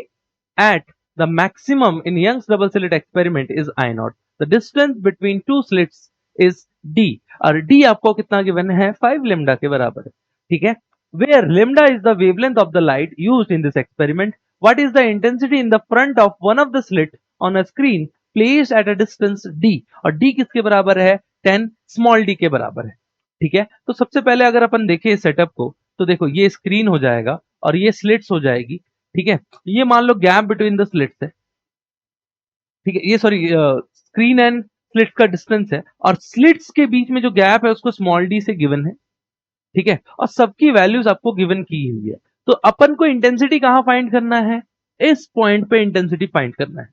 at the maximum in Young's double slit experiment is I0, the distance between two slits is D, और D आपको कितना गिवन है, 5 लेमडा के बराबर है, ठीक है। Where lambda is the wavelength of the light used in this experiment, what is the intensity in the front of one of the slit on a screen placed at a distance D, और D किसके बराबर है, 10 small d के बराबर है, ठीक है। तो सबसे पहले अगर अपन देखें इस सेटअप को, तो देखो ये स्क्रीन हो जाएगा और ये स्लिट्स हो जाएगी, ठीक है। ये मान लो गैप बिटवीन द स्लिट्स है, ठीक है, ये सॉरी स्क्रीन एंड स्लिट्स का डिस्टेंस है, और स्लिट्स के बीच में जो गैप है उसको स्मॉल डी से गिवन है, ठीक है, और सबकी वैल्यूज आपको गिवन की हुई है। तो अपन को इंटेंसिटी कहां फाइंड करना है, इस पॉइंट पे इंटेंसिटी फाइंड करना है,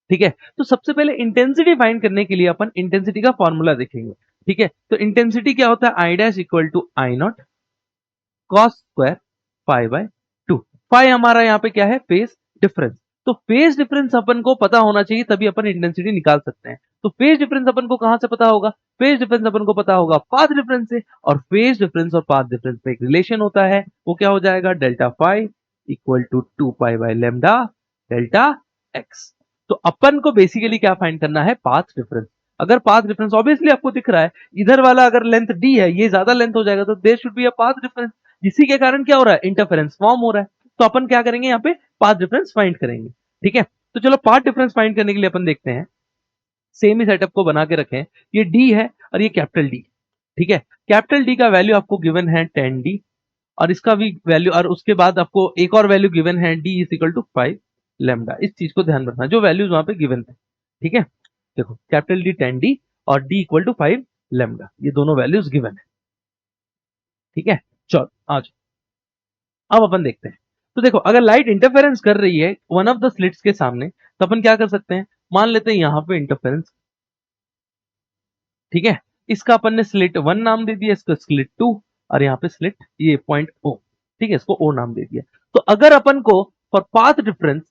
ठीक है। तो सबसे पहले इंटेंसिटी फाइंड करने के लिए अपन इंटेंसिटी का फॉर्मूला देखेंगे, ठीक है। तो इंटेंसिटी क्या होता है, I dash equal to I0 cos square pi by 2। Pi हमारा यहाँ पे क्या है, फेज डिफरेंस, तो फेज डिफरेंस अपन को पता होना चाहिए, तभी अपन इंटेंसिटी निकाल सकते हैं। तो फेज डिफरेंस अपन को कहां से पता होगा, फेज डिफरेंस अपन को पता होगा पाथ डिफरेंस से, और फेज डिफरेंस और पाथ डिफरेंस में एक रिलेशन होता है, वो क्या हो जाएगा, delta phi equal to 2 pi by lambda delta x. तो अपन को बेसिकली क्या फाइंड करना है, पाथ डिफरेंस। अगर पाथ डिफरेंस ऑब्वियसली आपको दिख रहा है, इधर वाला अगर लेंथ डी है, ये ज्यादा लेंथ हो जाएगा, तो there should be a path difference, जिसी के कारण क्या हो रहा है, इंटरफेरेंस फॉर्म हो रहा है। तो अपन क्या करेंगे, यहाँ पे पाथ डिफरेंस फाइंड करेंगे, ठीक है। तो चलो पाथ डिफरेंस फाइंड करने के लिए अपन देखते हैं, सेम ही सेटअप को बना के रखें, ये डी है और ये कैपिटल डी, ठीक है। कैपिटल डी का वैल्यू आपको गिवन है 10D, और इसका भी वैल्यू, और उसके बाद आपको एक और वैल्यू गिवन है, D is equal to 5 lambda. इस चीज को ध्यान रखना, जो वैल्यूज वहां पे गिवन थे, ठीक है। देखो कैपिटल डी 10D और D इक्वल टू 5 लेमडा, ये दोनों वैल्यूज गिवन है, ठीक है। चलो आज अब अपन देखते हैं। तो देखो अगर लाइट इंटरफेरेंस कर रही है वन ऑफ द स्लिट्स के सामने तो अपन क्या कर सकते हैं, मान लेते हैं यहां पे इंटरफेरेंस, ठीक है। इसका अपन ने स्लिट 1 नाम दे दिया, इसको स्लिट 2, और यहाँ पे स्लिट ये पॉइंट ओ, ठीक है, इसको ओ नाम दे दिया। तो अगर अपन को फॉर पाथ डिफरेंस,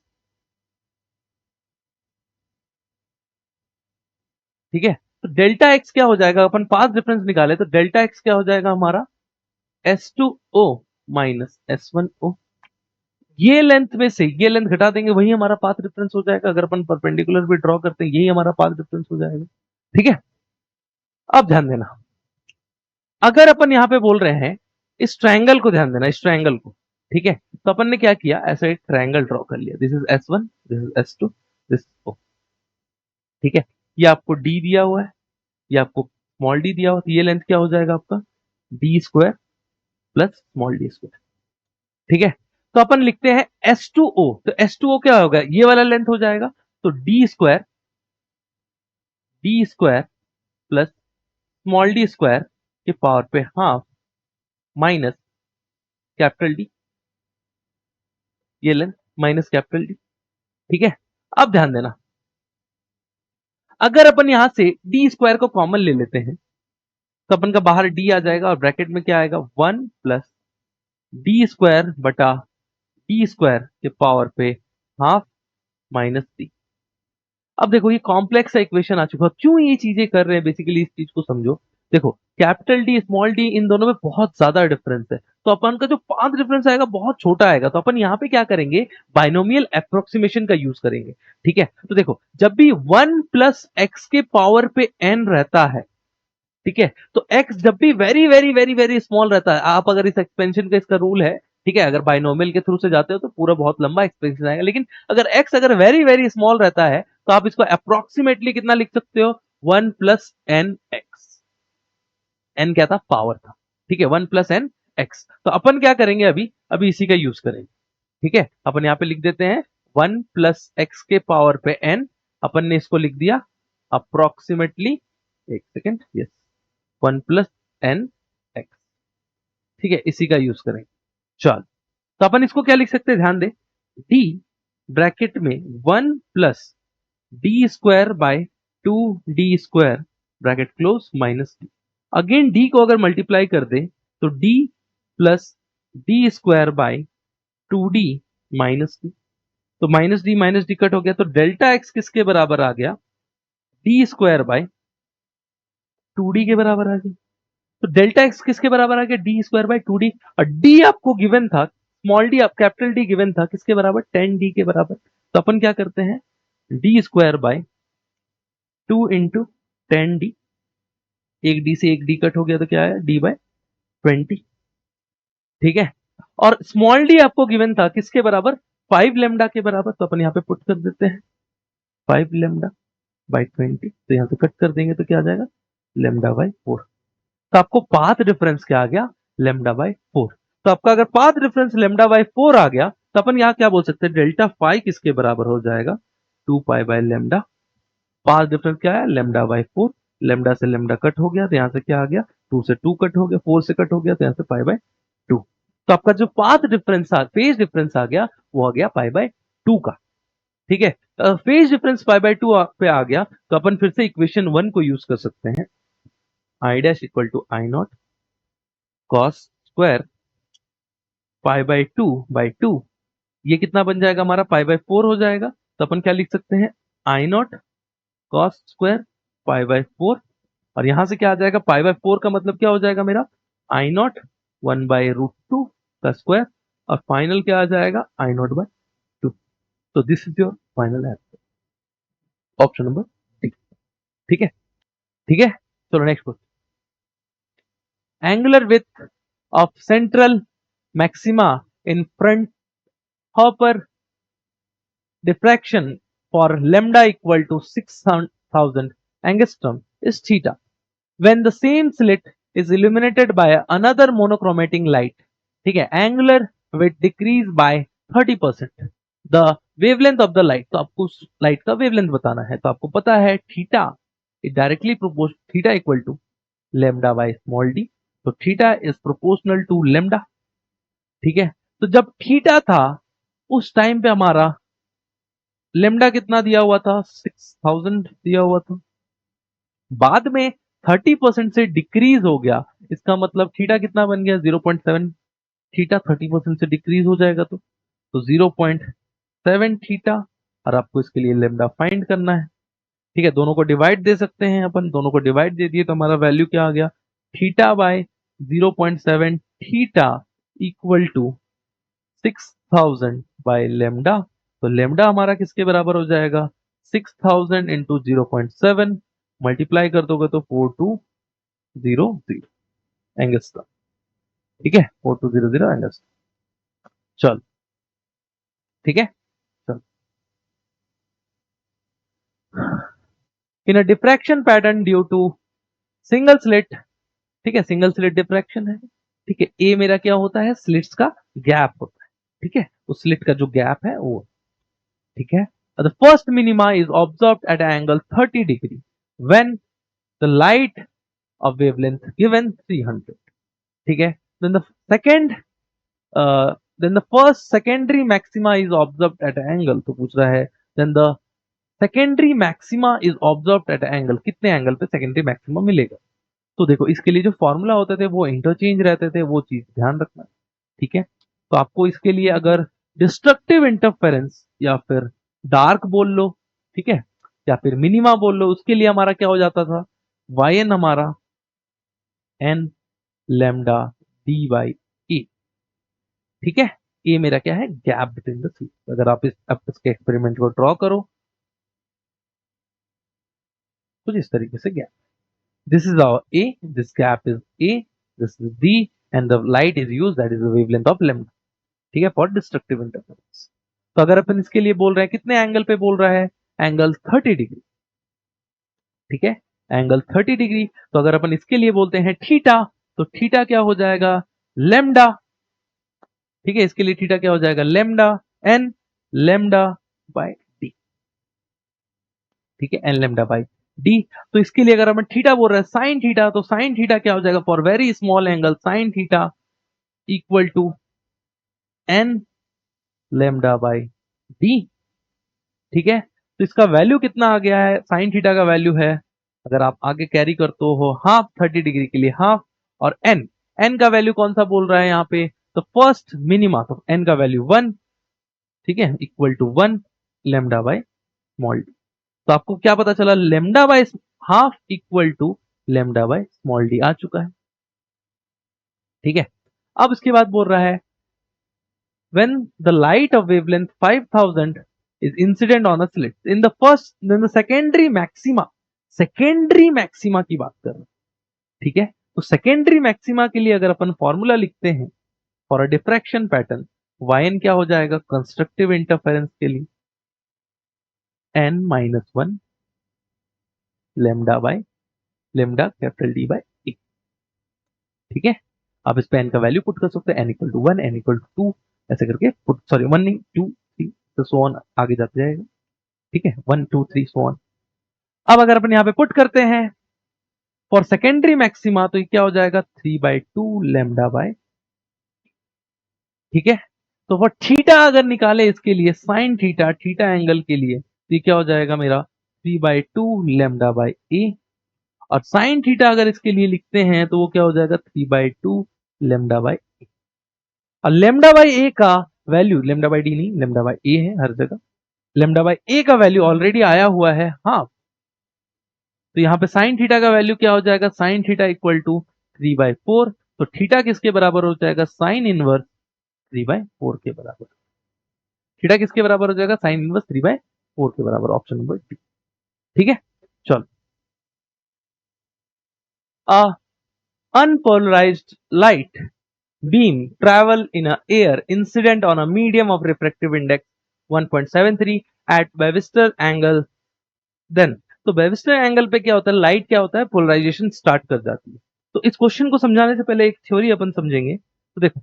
ठीक है, तो डेल्टा एक्स क्या हो जाएगा, अपन पाथ डिफरेंस निकाले तो डेल्टा एक्स क्या हो जाएगा हमारा S2O माइनस S1O। ये लेंथ में से ये लेंथ घटा देंगे, वही हमारा पाथ डिफरेंस हो जाएगा। अगर अपन परपेंडिकुलर भी ड्रॉ करते हैं यही हमारा पाथ डिफरेंस हो जाएगा, ठीक है। अब ध्यान देना, अगर अपन यहां पे बोल रहे हैं इस ट्रायंगल को, ध्यान देना इस ट्रायंगल को, ठीक है। तो अपन ने क्या किया, ऐसा एक ट्रायंगल ड्रॉ कर लिया, this is S1, this is S2, this O, ठीक है। ये आपको डी दिया हुआ है, ये आपको स्मॉल डी दिया हुआ, तो ये लेंथ क्या हो जाएगा आपका D square plus small D square, ठीक है। तो अपन लिखते हैं S2O, तो S2O क्या होगा, ये वाला लेंथ हो जाएगा, तो D square plus small D square के पावर पे हाफ माइनस कैपिटल डी, ये लेंथ माइनस कैपिटल डी, ठीक है। अब ध्यान देना, अगर अपन यहां से डी स्क्वायर को कॉमन ले लेते हैं तो अपन का बाहर डी आ जाएगा और ब्रैकेट में क्या आएगा 1 प्लस डी स्क्वायर बटा डी स्क्वायर के पावर पे हाफ माइनस डी। अब देखो ये कॉम्प्लेक्स सा इक्वेशन आ चुका है, क्यों ये चीजें कर रहे हैं, बेसिकली इस चीज को समझो। देखो कैपिटल डी स्मॉल डी इन दोनों में बहुत ज्यादा डिफरेंस है, तो अपन का जो पाथ डिफरेंस आएगा बहुत छोटा आएगा, तो अपन यहाँ पे क्या करेंगे, बाइनोमियल अप्रोक्सीमेशन का यूज करेंगे, ठीक है। तो देखो जब भी 1 प्लस एक्स के पावर पे एन रहता है, ठीक है, तो x जब भी very very very very small रहता है, आप अगर इस एक्सपेंशन का इसका रूल है, ठीक है, अगर बाइनोमियल के थ्रू से जाते हो तो पूरा बहुत लंबा एक्सपेंशन आएगा, लेकिन अगर x अगर वेरी वेरी स्मॉल रहता है तो आप इसको अप्रोक्सीमेटली कितना लिख सकते हो, 1 प्लस एन एक्स, एन क्या था, पावर था, ठीक है, 1 प्लस एन एक्स। तो अपन क्या करेंगे, अभी अभी इसी का यूज करेंगे, ठीक है। अपन यहाँ पे लिख देते हैं 1 प्लस एक्स के पावर पे एन, अपन ने इसको लिख दिया अप्रोक्सीमेटली, एक second, yes, 1 plus n x, ठीक है, इसी का यूज करेंगे। चल तो अपन इसको क्या लिख सकते हैं, ध्यान दे, डी ब्रैकेट में 1 plus D square by 2 D square bracket close minus D. Again D को अगर मल्टीप्लाई कर दे तो D plus D square by 2d minus D, तो माइनस डी कट हो गया, तो डेल्टा एक्स किसके बराबर आ गया, डी स्क्वायर बाय 2d के बराबर आ गया। तो डेल्टा एक्स किसके बराबर आ गया, डी स्क्वायर बाय 2d, और डी आपको गिवन था, small D, capital D given था किसके बराबर, 10d के बराबर। तो अपन क्या करते हैं, D square by 2 into 10d, एक डी से एक डी कट हो गया तो क्या आया, डी बाय 20, ठीक है। और स्मॉल डी आपको गिवन था किसके बराबर, 5 लेमडा के बराबर, तो अपन यहाँ पे पुट कर देते हैं 5 लेमडा बाय 20, तो यहां से कट कर देंगे तो क्या आ जाएगा, लेमडा बाय 4। तो आपको पाथ डिफरेंस क्या आ गया, लेमडा बाय 4। तो आपका अगर पाथ डिफरेंस लेमडा बाय 4 आ गया तो अपन यहाँ क्या बोल सकते हैं, डेल्टा फाई किसके बराबर हो जाएगा, 2 pi by lambda, path difference क्या है, लेमडा बाय 4, लेमडा से लेमडा कट हो गया तो यहां से क्या आ गया, 2 से 2 कट हो गया, 4 से कट हो गया तो यहां से पाई बाय 2। तो आपका जो पाथ डिफरेंस फेज डिफरेंस आ गया वो आ गया पाई बाय 2 का, ठीक है। फेज डिफरेंस पाई बाय 2 पे आ गया तो अपन फिर से इक्वेशन 1 को यूज कर सकते हैं, I dash equal to I naught cos square pi by 2 by 2, ये कितना बन जाएगा हमारा, पाई बाय 4 हो जाएगा। तो अपन क्या लिख सकते हैं, I naught cos square pi by 4, और यहां से क्या आ जाएगा, पाई बाय 4 का मतलब क्या हो जाएगा मेरा, आई नॉट 1 बाय रूट 2 का स्क्वायर, और फाइनल क्या आ जाएगा, आई नॉट बाय 2। तो this is your final answer, option number D, ठीक है, ठीक है। चलो next question, angular width of central maxima in front Hopper diffraction for lambda equal to 6000 angstrom is theta when the same slit is illuminated by another monochromatic light, ठीक है, angular width decrease by 30%, the wavelength of the light, तो आपको light का wavelength बताना है, तो आपको पता है theta directly proportional, theta equal to lambda by small d तो theta is proportional to lambda. ठीक है, तो जब थीटा था उस टाइम पे हमारा लेमडा कितना दिया हुआ था, 6000 दिया हुआ था। बाद में 30% से डिक्रीज हो गया, इसका मतलब थीटा कितना बन गया, 0.7। थीटा 30% से डिक्रीज हो जाएगा तो 0.7 थीटा, और आपको इसके लिए लेमडा फाइंड करना है। ठीक है, दोनों को डिवाइड दे सकते हैं अपन, दोनों को डिवाइड दे दिए तो हमारा वैल्यू क्या आ गया, theta by 0.7 theta equal to 6000 by lambda. तो लेमडा हमारा किसके बराबर हो जाएगा, 6000 इंटू 0.7 मल्टीप्लाई कर दोगे तो 4200 एंगस्ट्रॉम। ठीक है, 4200 एंगस्ट्रॉम। चल ठीक है, चल। In a diffraction pattern due to single slit, ठीक है, सिंगल स्लिट डिफ्रैक्शन है। ठीक है, ए मेरा क्या होता है, स्लिट्स का गैप होता है। ठीक है, उस स्लिट का जो गैप है वो, ठीक है। The first minima is observed at angle 30 degree when the light of wavelength given 300। ठीक है, then the second then the first secondary maxima is observed at angle, तो पूछ रहा है then the secondary maxima is observed at angle, कितने angle पे secondary maxima मिलेगा। तो देखो इसके लिए जो फॉर्मूला होते थे वो इंटरचेंज रहते थे, वो चीज ध्यान रखना। ठीक है, तो आपको इसके लिए अगर डिस्ट्रक्टिव इंटरफेरेंस या फिर डार्क बोल लो, ठीक है, या फिर मिनिमा बोल लो, उसके लिए हमारा क्या हो जाता था, वाई एन हमारा एन लेमडा डी बाई ए। ठीक है, ए मेरा क्या है, गैप बिटवीन द थ्री। अगर आप इसके एक्सपेरिमेंट को ड्रॉ करो कुछ इस तरीके से gap, this is our A, this gap is A, this is D, and the light is used, that is the wavelength of lambda। ठीक है, for destructive interference। तो अगर अपन इसके लिए बोल रहे हैं कितने एंगल पे बोल रहा है, एंगल 30 डिग्री। ठीक है, एंगल 30 डिग्री, तो अगर अपन इसके लिए बोलते हैं थीटा, तो थीटा क्या हो जाएगा, लेमडा। ठीक है, इसके लिए थीटा क्या हो जाएगा, lambda n lambda by D. ठीक है, एन लेमडा बाय डी। तो इसके लिए अगर हम थीटा बोल रहे हैं साइन थीटा, तो साइन थीटा क्या हो जाएगा, for very small angle sine theta equal to n lambda by D. ठीक है, तो इसका वैल्यू कितना आ गया है, साइन थीटा का वैल्यू है, अगर आप आगे कैरी करते हो हाफ, 30 डिग्री के लिए हाफ, और एन, एन का वैल्यू कौन सा बोल रहा है यहाँ पे, तो फर्स्ट मिनिमा, तो एन का वैल्यू 1। ठीक है, equal to 1 lambda by small d. तो आपको क्या पता चला, lambda by half equal to lambda by small d आ चुका है। ठीक है, अब इसके बाद बोल रहा है when the light of wavelength 5000 is incident on a slit in the first then the secondary maxima की बात कर रहे हैं। ठीक है, तो सेकेंडरी मैक्सिमा के लिए अगर अपन फॉर्मूला लिखते हैं for a diffraction pattern, y क्या हो जाएगा, कंस्ट्रक्टिव इंटरफेरेंस के लिए n minus 1 lambda by lambda capital D by a. ठीक है, आप इस पे n का वैल्यू पुट कर सकते हैं, n equal to 1, n equal to 2, ऐसे करके पुट, सॉरी 1 नहीं 2 3 तो सो ऑन आगे जाते जाएगा। ठीक है, 1 2 3 सो ऑन। अब अगर अपन यहाँ पे पुट करते हैं फॉर सेकेंडरी मैक्सिमा, तो ये क्या हो जाएगा, 3/2 लेमडा बाय। ठीक है, तो वो थीटा अगर निकाले इसके लिए साइन थीटा, थीटा एंगल के लिए, तो ये क्या हो जाएगा मेरा 3/2 लेमडा बाय ए, और साइन थीटा अगर इसके लिए लिखते हैं तो वो क्या हो जाएगा 3/2 लेमडा बाय ए। और लेमडा बाय ए का वैल्यू, लेमडा बाय डी नहीं, लेमडा बाय ए है हर जगह, लेमडा बाय ए का वैल्यू ऑलरेडी आया हुआ है हाँ। तो यहाँ पे साइन थीटा का वैल्यू क्या हो जाएगा, साइन थीटा इक्वल टू 3/4। तो थीटा किसके बराबर हो जाएगा, साइन इनवर्स 3/4 के बराबर। थीटा किसके बराबर हो जाएगा, साइन इनवर्स 3/4 के बराबर, ऑप्शन नंबर डी। ठीक है, चलो। Unpolarised light beam travel in a air incident on a medium of refractive index 1.73 at Webster angle then। तो वेविस्टर एंगल पे क्या होता है, लाइट क्या होता है, पोलराइजेशन स्टार्ट कर जाती है। तो इस क्वेश्चन को समझाने से पहले एक थ्योरी अपन समझेंगे। तो देखो,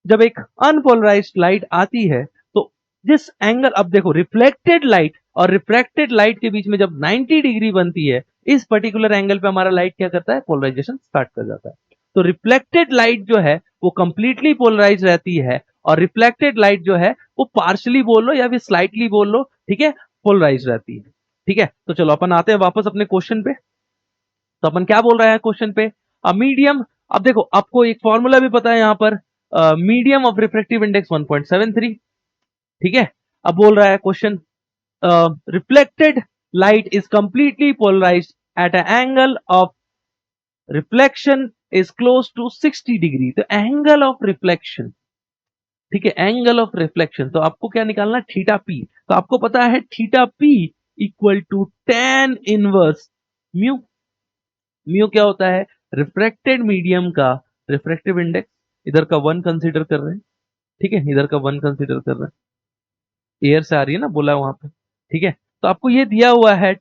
जब एक अनपोलराइज्ड लाइट आती है तो जिस एंगल, अब देखो रिफ्लेक्टेड लाइट और रिफ्रैक्टेड लाइट के बीच में जब 90 डिग्री बनती है, इस पर्टिकुलर एंगल पे हमारा लाइट क्या करता है, पोलराइजेशन स्टार्ट कर जाता है। तो रिफ्लेक्टेड लाइट जो है वो कंप्लीटली पोलराइज रहती है और रिफ्लेक्टेड लाइट जो है वो पार्शली बोल लो या फिर स्लाइटली बोल लो, ठीक है, पोलराइज रहती है। ठीक है, तो चलो अपन आते हैं वापस अपने क्वेश्चन पे। तो अपन क्या बोल रहे हैं क्वेश्चन पे, मीडियम। अब देखो आपको एक फॉर्मूला भी पता है यहाँ पर, मीडियम ऑफ रिफ्रेक्टिव इंडेक्स 1.73। ठीक है, अब बोल रहा है question, reflected light is completely polarised at an angle of reflection is close to 60 degree. तो एंगल ऑफ रिफ्लेक्शन, ठीक है, एंगल ऑफ रिफ्लेक्शन, तो आपको क्या निकालना है, थीटा पी। तो आपको पता है theta P equal to tan inverse mu. Mu क्या होता है, रिफ्रेक्टेड मीडियम का रिफ्रेक्टिव इंडेक्स, इधर का 1 कंसीडर कर रहे हैं, ठीक है, इधर का 1 कंसीडर कर रहे हैं, एयर से आ रही है ना, बोला है वहां पे। ठीक है, तो आपको ये दिया हुआ है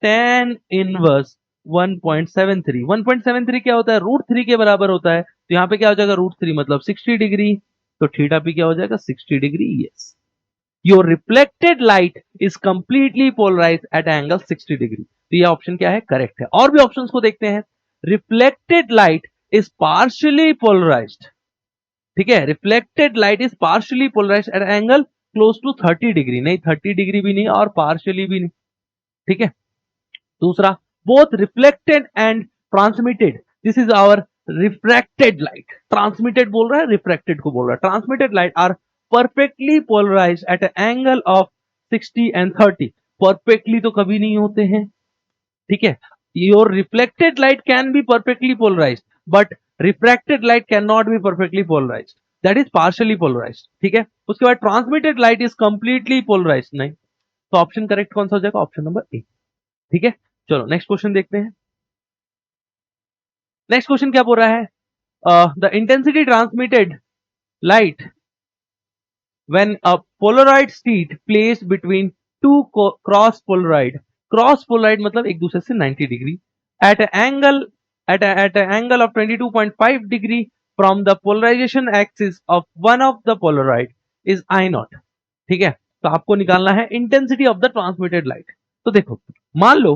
tan इनवर्स 1.73। 1.73 क्या होता है, √3 के बराबर होता है। तो यहाँ पे क्या हो जाएगा, √3 मतलब 60 डिग्री। तो थीटा पी क्या हो जाएगा, 60 degree. Yes, your reflected light is completely polarised at angle 60 degree. तो ये ऑप्शन क्या है, करेक्ट है। और भी ऑप्शंस को देखते हैं। Reflected light is partially polarised, ठीक है, reflected light is partially polarised at angle close to 30 degree. नहीं, 30 डिग्री भी नहीं और पार्शियली भी नहीं। ठीक है, दूसरा, both reflected and transmitted, this is our refracted light. Transmitted बोल रहा है, रिफ्रैक्टेड को बोल रहा है। Transmitted light are perfectly polarised at an angle of 60 and 30। Perfectly तो कभी नहीं होते हैं, ठीक है। Your reflected light can be perfectly polarised but refracted light can not be perfectly polarised, that is partially polarised. ठीक है, उसके बाद transmitted light is completely polarised. नहीं, तो ऑप्शन करेक्ट कौन सा हो जाएगा, ऑप्शन नंबर ए। ठीक है, चलो नेक्स्ट क्वेश्चन देखते हैं। नेक्स्ट क्वेश्चन क्या बोल रहा है, the intensity transmitted light when a polaroid sheet placed between two cross polaroid, cross polaroid मतलब एक दूसरे से 90 degree, at angle at an angle of 22.5 degree from the polarization axis of one of the polaroid is I naught। ठीक है, तो आपको निकालना है intensity of the transmitted light. तो देखो, मान लो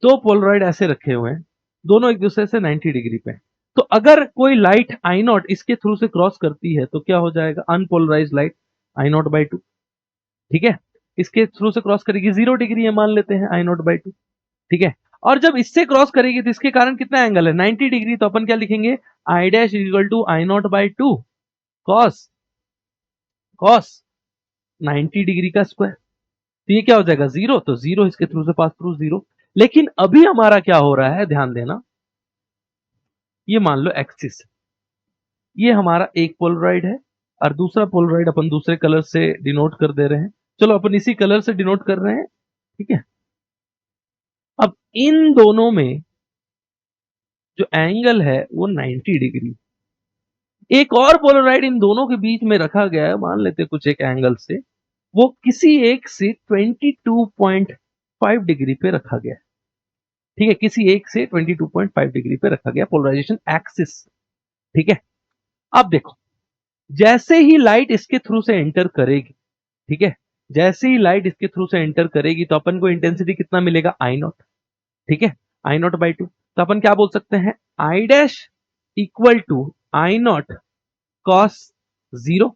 दो पोलराइड ऐसे रखे हुए हैं, दोनों एक दूसरे से 90 डिग्री पे। तो अगर कोई लाइट आई नॉट इसके थ्रू से क्रॉस करती है तो क्या हो जाएगा, unpolarised light I naught by 2। ठीक है, इसके थ्रू से क्रॉस करेगी 0 डिग्री है, मान लेते हैं आई नॉट बाई 2। ठीक है, और जब इससे क्रॉस करेगी तो इसके कारण कितना एंगल है, 90 डिग्री। तो अपन क्या लिखेंगे, I dash equal to I naught by 2 cos cos 90 degree का स्क्वायर। तो ये क्या हो जाएगा, 0। तो 0 इसके थ्रू से पास थ्रू 0। लेकिन अभी हमारा क्या हो रहा है, ध्यान देना, ये मान लो एक्सिस, ये हमारा एक पोलराइड है और दूसरा पोलराइड अपन दूसरे कलर से डिनोट कर दे रहे हैं। चलो अपन इसी कलर से डिनोट कर रहे हैं। ठीक है, अब इन दोनों में जो एंगल है वो 90 डिग्री। एक और पोलराइड इन दोनों के बीच में रखा गया है, मान लेते कुछ एक एंगल से, वो किसी एक से 22.5 डिग्री पे रखा गया है। ठीक है, किसी एक से 22.5 डिग्री पे रखा गया पोलराइजेशन एक्सिस। ठीक है, अब देखो, जैसे ही लाइट इसके थ्रू से एंटर करेगी, ठीक है, जैसे ही लाइट इसके थ्रू से एंटर करेगी तो अपन को इंटेंसिटी कितना मिलेगा, आई नॉट। ठीक है, आई नॉट बाई 2। तो अपन क्या बोल सकते हैं, I dash equal to I naught cos 0।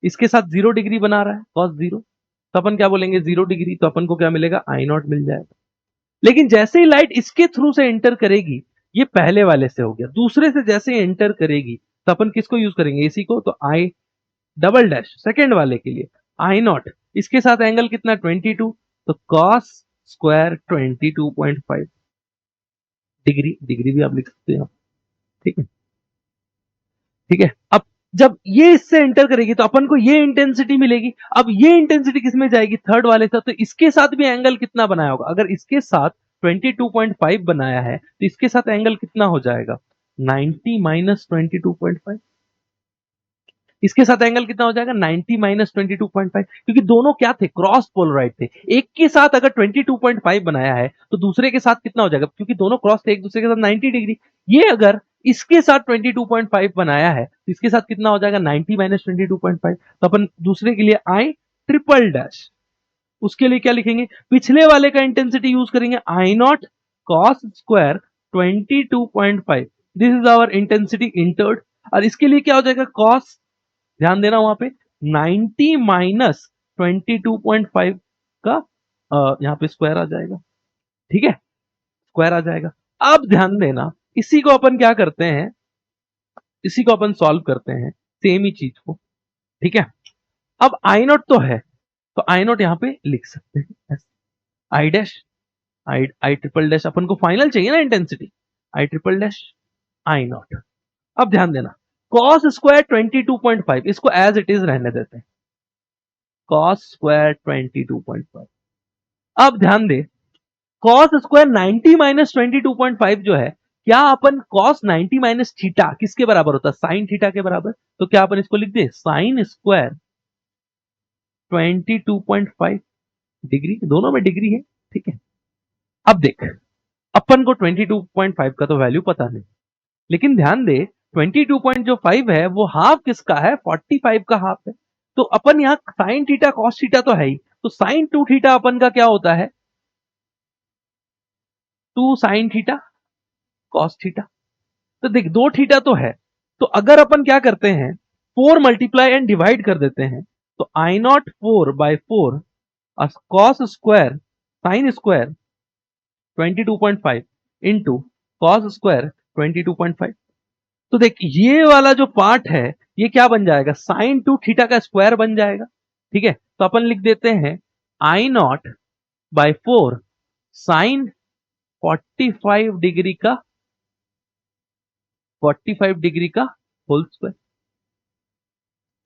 इसके साथ 0 डिग्री बना रहा है, कॉस 0। तो अपन क्या बोलेंगे, 0 डिग्री। तो अपन को क्या मिलेगा, आई नॉट मिल जाएगा। लेकिन जैसे ही लाइट इसके थ्रू से एंटर करेगी, ये पहले वाले से हो गया, दूसरे से जैसे एंटर करेगी तो अपन किसको यूज करेंगे, इसी को। तो आई डबल डैश सेकेंड वाले के लिए आई नॉट, इसके साथ एंगल कितना 22, तो कॉस स्क्वायर 22.5 डिग्री। डिग्री भी आप लिख सकते हैं। ठीक है, ठीक है, अब जब ये इससे एंटर करेगी तो अपन को ये इंटेंसिटी मिलेगी। अब ये इंटेंसिटी किसमें जाएगी, थर्ड वाले साथ। तो इसके साथ भी एंगल कितना बनाया होगा, अगर इसके साथ 22.5 बनाया है तो इसके साथ एंगल कितना हो जाएगा, 90 माइनस 22.5। इसके साथ एंगल कितना हो जाएगा, 90 माइनस 22.5, क्योंकि दोनों क्या थे, क्रॉस पोलराइड थे। एक के साथ अगर 22.5 बनाया है तो दूसरे के साथ कितना हो जाएगा, क्योंकि दोनों क्रॉस थे एक दूसरे के साथ 90 डिग्री। ये अगर इसके साथ 22.5 बनाया है तो इसके साथ कितना हो जाएगा, 90 माइनस 22.5। तो अपन दूसरे के लिए आई ट्रिपल डैश, उसके लिए क्या लिखेंगे, पिछले वाले का इंटेंसिटी यूज करेंगे, I naught cos square 22.5। This is our intensity entered, और इसके लिए क्या हो जाएगा कॉस, ध्यान देना वहां पे 90 माइनस 22.5 का यहाँ पे स्क्वायर आ जाएगा, ठीक है, स्क्वायर आ जाएगा। अब ध्यान देना इसी को अपन क्या करते हैं, इसी को अपन सॉल्व करते हैं सेम ही चीज को, ठीक है। अब आई नॉट तो है, तो आई नॉट यहां पे लिख सकते हैं I dash, I triple dash, अपन को फाइनल चाहिए ना intensity, I triple dash I naught. अब ध्यान देना कॉस स्क्वायर 22.5 इसको एज इट इज रहने देते हैं, कॉस स्क्वायर 22.5। अब ध्यान दे कॉस स्क्वायर 90 माइनस 22.5 जो है, क्या अपन कॉस 90 माइनस थीटा किसके बराबर होता है, साइन थीटा के बराबर, तो क्या अपन इसको लिख दे साइन स्क्वायर 22.5 डिग्री, दोनों में डिग्री है, ठीक है। अब देख अपन को 22.5 का तो वैल्यू पता नहीं, लेकिन ध्यान दे 22.5 है वो हाफ किसका है, 45 का हाफ है। तो अपन यहां साइन थीटा कॉस थीटा तो है ही, तो साइन 2 थीटा अपन का क्या होता है 2 साइन थीटा कॉस थीटा। तो देख 2 थीटा तो है, तो अगर अपन क्या करते हैं 4 मल्टीप्लाई एंड डिवाइड कर देते हैं, तो I naught 4/4 cos square sine square 22.5 into cos square 22.5। तो देख ये वाला जो पार्ट है ये क्या बन जाएगा साइन 2 थीटा का स्क्वायर बन जाएगा, ठीक है। तो अपन लिख देते हैं I not bye 4 sign 45 degree का 45 डिग्री का होल स्क्वायर।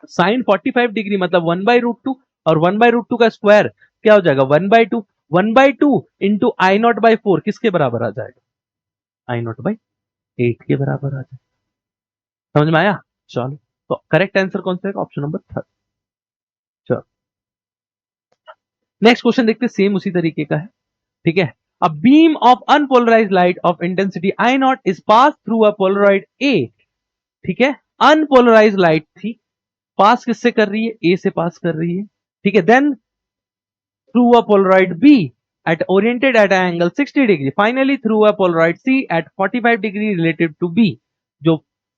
साइन 45 डिग्री मतलब 1/√2, और 1/√2 का स्क्वायर क्या हो जाएगा 1/2, 1/2 इंटू आई नॉट बाई 4 किसके बराबर आ जाएगा आई नॉट बाई 8 के बराबर आ जाएगा। समझ में आया, चलो तो करेक्ट आंसर कौन सा है ऑप्शन नंबर 3। चलो नेक्स्ट क्वेश्चन देखते हैं, सेम उसी तरीके का है, ठीक है। A beam of unpolarised light of intensity I naught is pass through a polaroid A, ठीक है, अनपोलराइज्ड लाइट थी, पास किससे कर रही है ए से पास कर रही है, ठीक है। Then through a polaroid B at oriented at an angle 60 degree, finally through a polaroid C at 45 degree relative to B, जो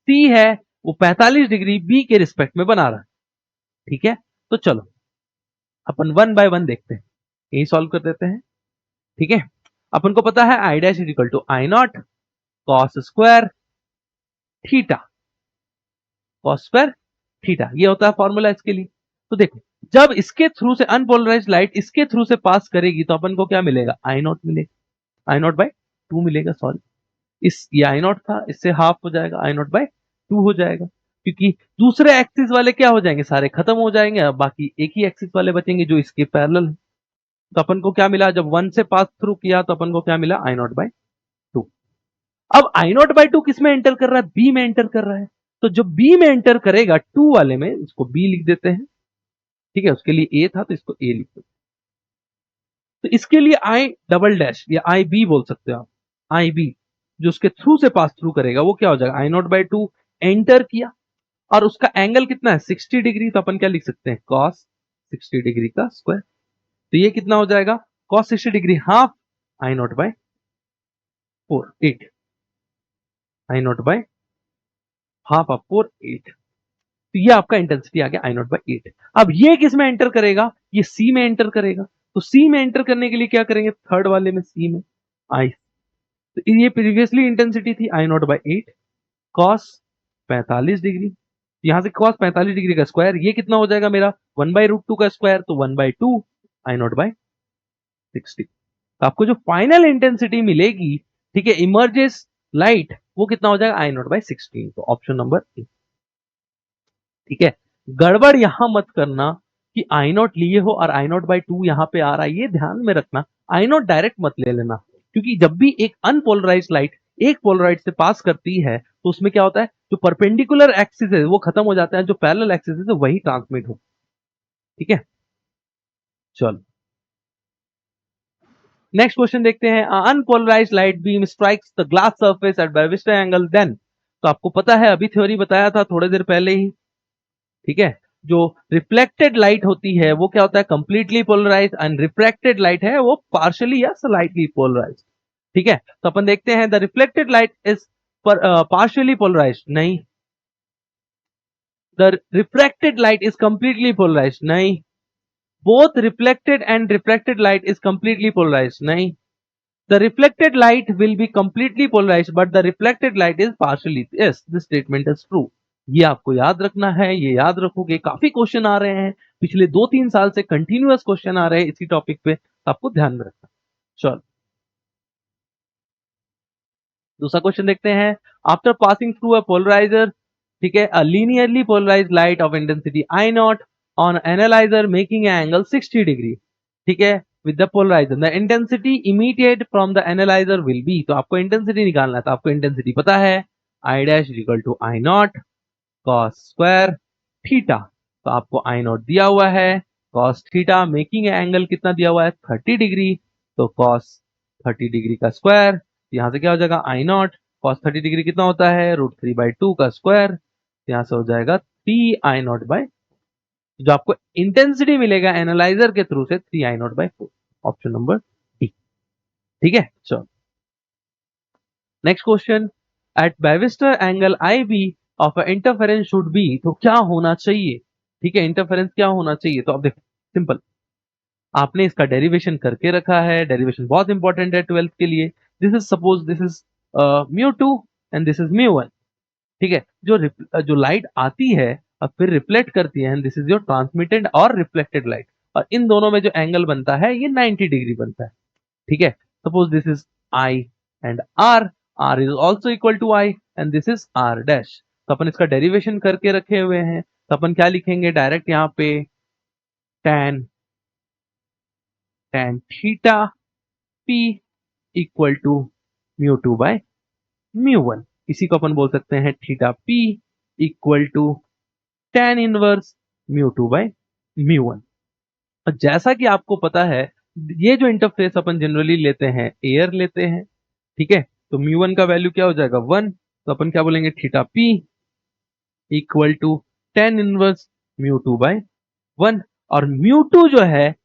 C है वो 45 डिग्री B के रिस्पेक्ट में बना रहा है, ठीक है। तो चलो अपन 1 बाय 1 देखते हैं, यही सॉल्व कर देते हैं, ठीक है। अपन को पता है I dash is equal to I naught cos square theta, cos square theta ये होता है फॉर्मूला इसके लिए। तो देखो जब इसके थ्रू से अनपोलराइज्ड लाइट इसके थ्रू से पास करेगी तो अपन को क्या मिलेगा आई नॉट मिलेगा, आई नॉट बाई 2 मिलेगा, सॉरी इस ये आई नॉट था इससे हाफ हो जाएगा आई नॉट बाई 2 हो जाएगा, क्योंकि दूसरे एक्सिस वाले क्या हो जाएंगे सारे खत्म हो जाएंगे, अब बाकी एक ही एक्सिस वाले बचेंगे जो इसके पैरेलल है। तो अपन को क्या मिला जब 1 से पास थ्रू किया तो अपन को क्या मिला आई नॉट बाई 2। अब आई नॉट बाई 2 किस में एंटर कर रहा है बी में एंटर कर रहा है, तो जो बी में एंटर करेगा 2 वाले में इसको बी लिख देते हैं, ठीक है, उसके लिए ए था तो इसको ए लिख देते। तो इसके लिए आई डबल डैश या आई बी बोल सकते हो आप, आई बी जो उसके थ्रू से पास थ्रू करेगा वो क्या हो जाएगा आई नॉट बाई 2 एंटर किया, और उसका एंगल कितना है 60 डिग्री, तो अपन क्या लिख सकते हैं कॉस 60 डिग्री का स्क्वायर। तो ये कितना हो जाएगा cos 60 degree half I naught by 4 8, I naught by half of 4 8। तो ये आपका इंटेंसिटी आ गया आई नॉट बाई 8। अब ये किस में एंटर करेगा ये सी में एंटर करेगा, तो सी में एंटर करने के लिए क्या करेंगे थर्ड वाले में सी में आई, तो ये प्रीवियसली इंटेंसिटी थी आई नॉट बाई 8 कॉस 45 डिग्री, यहां से कॉस 45 डिग्री का स्क्वायर ये कितना हो जाएगा मेरा 1/√2 का स्क्वायर, तो 1/2 आई नॉट बाई 60। तो आपको जो फाइनल इंटेंसिटी मिलेगी, ठीक है, इमर्जेस लाइट वो कितना हो जाएगा आई नॉट बाई 16, तो ऑप्शन नंबर ए, ठीक है। गड़बड़ यहां मत करना कि आई नॉट लिए हो और आई नॉट बाई 2 यहां पे आ रहा है, ये ध्यान में रखना, आई नॉट डायरेक्ट मत ले लेना, क्योंकि जब भी एक अनपोलराइज लाइट एक पोलराइड से पास करती है तो उसमें क्या होता है जो परपेंडिकुलर एक्सिस है वो खत्म हो जाता है, जो पैरेलल एक्सिस है वही ट्रांसमिट हो, ठीक है। चलो नेक्स्ट क्वेश्चन देखते हैं, unpolarise light beam strikes the glass surface at Brewster angle then, तो आपको पता है अभी थ्योरी बताया था थोड़ी देर पहले ही, ठीक है। जो रिफ्लेक्टेड लाइट होती है वो क्या होता है completely polarised, and refracted light है वो पार्शियली या स्लाइटली पोलराइज, ठीक है। तो अपन देखते हैं the reflected light is partially polarized, नहीं. The refracted light is completely polarized, नहीं. Both reflected and refracted light is completely polarized, नहीं. The reflected light will be completely polarized, but the reflected light is partially. Yes, this statement is true. ये आपको याद रखना है, ये याद रखोगे. काफी क्वेश्चन आ रहे हैं पिछले 2-3 साल से, कंटिन्यूअस क्वेश्चन आ रहे हैं इसी टॉपिक पे, तो आपको ध्यान में रखना. चलो दूसरा क्वेश्चन देखते हैं. After passing through a polariser, ठीक है, a linearly polarised light of intensity I naught on analyser making angle 60 degree, ठीक है, with the polarizer, the intensity emitted from the analyzer will be. तो आपको इंटेंसिटी निकालना है, तो आपको इंटेंसिटी पता है, I dash equal to I naught cos square theta. तो आपको आई नॉट दिया हुआ है, cos थीटा, मेकिंग एंगल कितना दिया हुआ है 30 डिग्री, तो cos 30 डिग्री का स्क्वायर, यहां से क्या हो जाएगा आई नॉट cos 30 डिग्री कितना होता है √3/2 का स्क्वायर, यहां से हो जाएगा 3i0/, जो आपको इंटेंसिटी मिलेगा एनालाइजर के थ्रू से 3i0/4. ऑप्शन नंबर डी, ठीक है. चलो next question. At Brewster angle I B of interference should be, तो क्या होना चाहिए, ठीक है, इंटरफेरेंस क्या होना चाहिए. तो अब देखो सिंपल, आपने इसका डेरिवेशन करके रखा है. डेरिवेशन बहुत इंपॉर्टेंट है 12th के लिए. This is suppose this is μ2 and this is μ1, ठीक है. जो लाइट आती है और फिर रिफ्लेक्ट करती है, दिस इज योर ट्रांसमिटेड और रिफ्लेक्टेड लाइट, और इन दोनों में जो एंगल बनता है ये 90 डिग्री बनता है, ठीक है. Suppose this is I and R, R is also equal to I and this is R dash. तो अपन इसका डेरिवेशन करके रखे हुए हैं, तो अपन क्या लिखेंगे डायरेक्ट यहाँ पे, tan theta p equal to μ2/μ1. इसी को अपन बोल सकते हैं theta p equal to tan inverse μ2/μ1. और जैसा कि आपको पता है, ये जो इंटरफेस अपन जनरली लेते हैं एयर लेते हैं, ठीक है. तो μ1 का वैल्यू क्या हो जाएगा 1, तो अपन क्या बोलेंगे theta p equal to tan inverse μ2/1. और μ2 जो है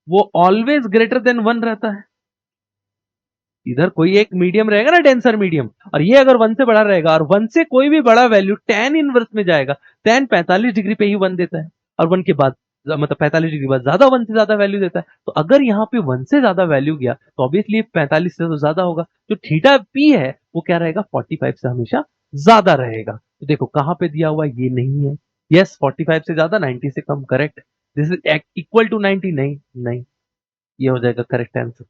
वो ऑलवेज ग्रेटर देन 1 रहता है. इधर कोई एक मीडियम रहेगा ना, डेंसर मीडियम, और ये अगर 1 से बड़ा रहेगा और 1 से कोई भी बड़ा वैल्यू tan इनवर्स में जाएगा. tan 45 डिग्री पे ही 1 देता है, और 1 के बाद मतलब 45 डिग्री बाद ज्यादा 1 से ज्यादा वैल्यू देता है. तो अगर यहाँ पे 1 से ज्यादा वैल्यू गया तो ऑब्वियसली 45 से तो ज्यादा होगा. जो थीटा p है वो क्या रहेगा 45 से हमेशा ज्यादा रहेगा. तो देखो कहां पे दिया हुआ ये नहीं है. यस 45 से ज्यादा, 90 से कम, correct. This is equal to 90, नहीं नहीं, ये हो जाएगा करेक्ट आंसर.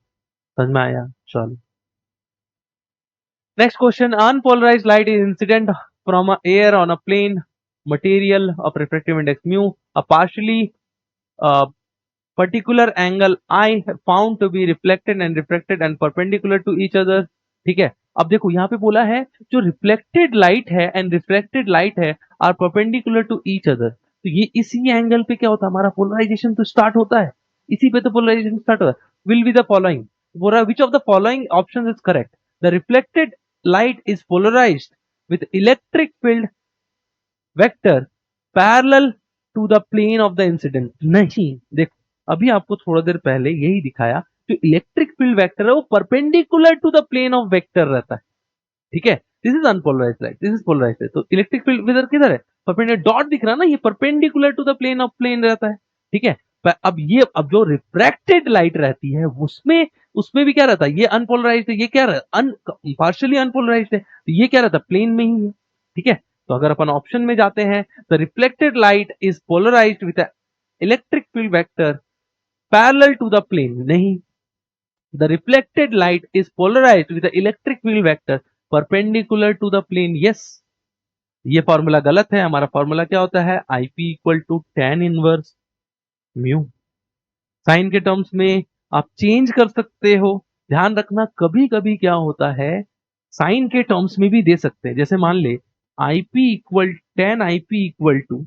समझ में आया. चलो next question. Unpolarized light is incident from a air on a plane material of refractive index mu, a partially particular angle I found to be reflected and refracted and perpendicular to each other, ठीक है. अब देखो यहाँ पे बोला है जो reflected light है एंड रिफ्लेक्टेड लाइट है are perpendicular to each other. तो ये इसी एंगल पे क्या होता है, हमारा पोलराइजेशन तो स्टार्ट होता है, इसी पे तो पोलराइजेशन स्टार्ट होता है. Will be the following, which of the following option is correct. The reflected light is polarized with electric field vector parallel to the plane of the incident. नहीं, देखो अभी आपको थोड़ा देर पहले यही दिखाया, जो इलेक्ट्रिक फील्ड वेक्टर है वो perpendicular to the plane of vector रहता है, ठीक है. This is unpolarised light, this is polarised. तो इलेक्ट्रिक फील्ड वेक्टर किधर है, परपेंडिकुलर, डॉट दिख रहा ना, ये perpendicular to the plane of plane रहता है, ठीक है. अब जो रिफ्रैक्टेड लाइट रहती है उसमें उसमें भी क्या रहता है, ये अनपोलराइज्ड है, ये क्या रहता है पार्शियली अनपोलराइज्ड है, तो ये क्या रहता है प्लेन में ही है, ठीक है. तो अगर अपन ऑप्शन में जाते हैं, the reflected light is polarised with electric field vector parallel to the plane, नहीं. The reflected light is polarised with electric field vector perpendicular to the plane. Yes, ये फॉर्मूला गलत है. हमारा फॉर्मूला क्या होता है, IP equal to tan inverse mu. Sine के terms में आप चेंज कर सकते हो. ध्यान रखना कभी कभी क्या होता है, साइन के टर्म्स में भी दे सकते हैं. जैसे मान ले IP equal tan IP equal to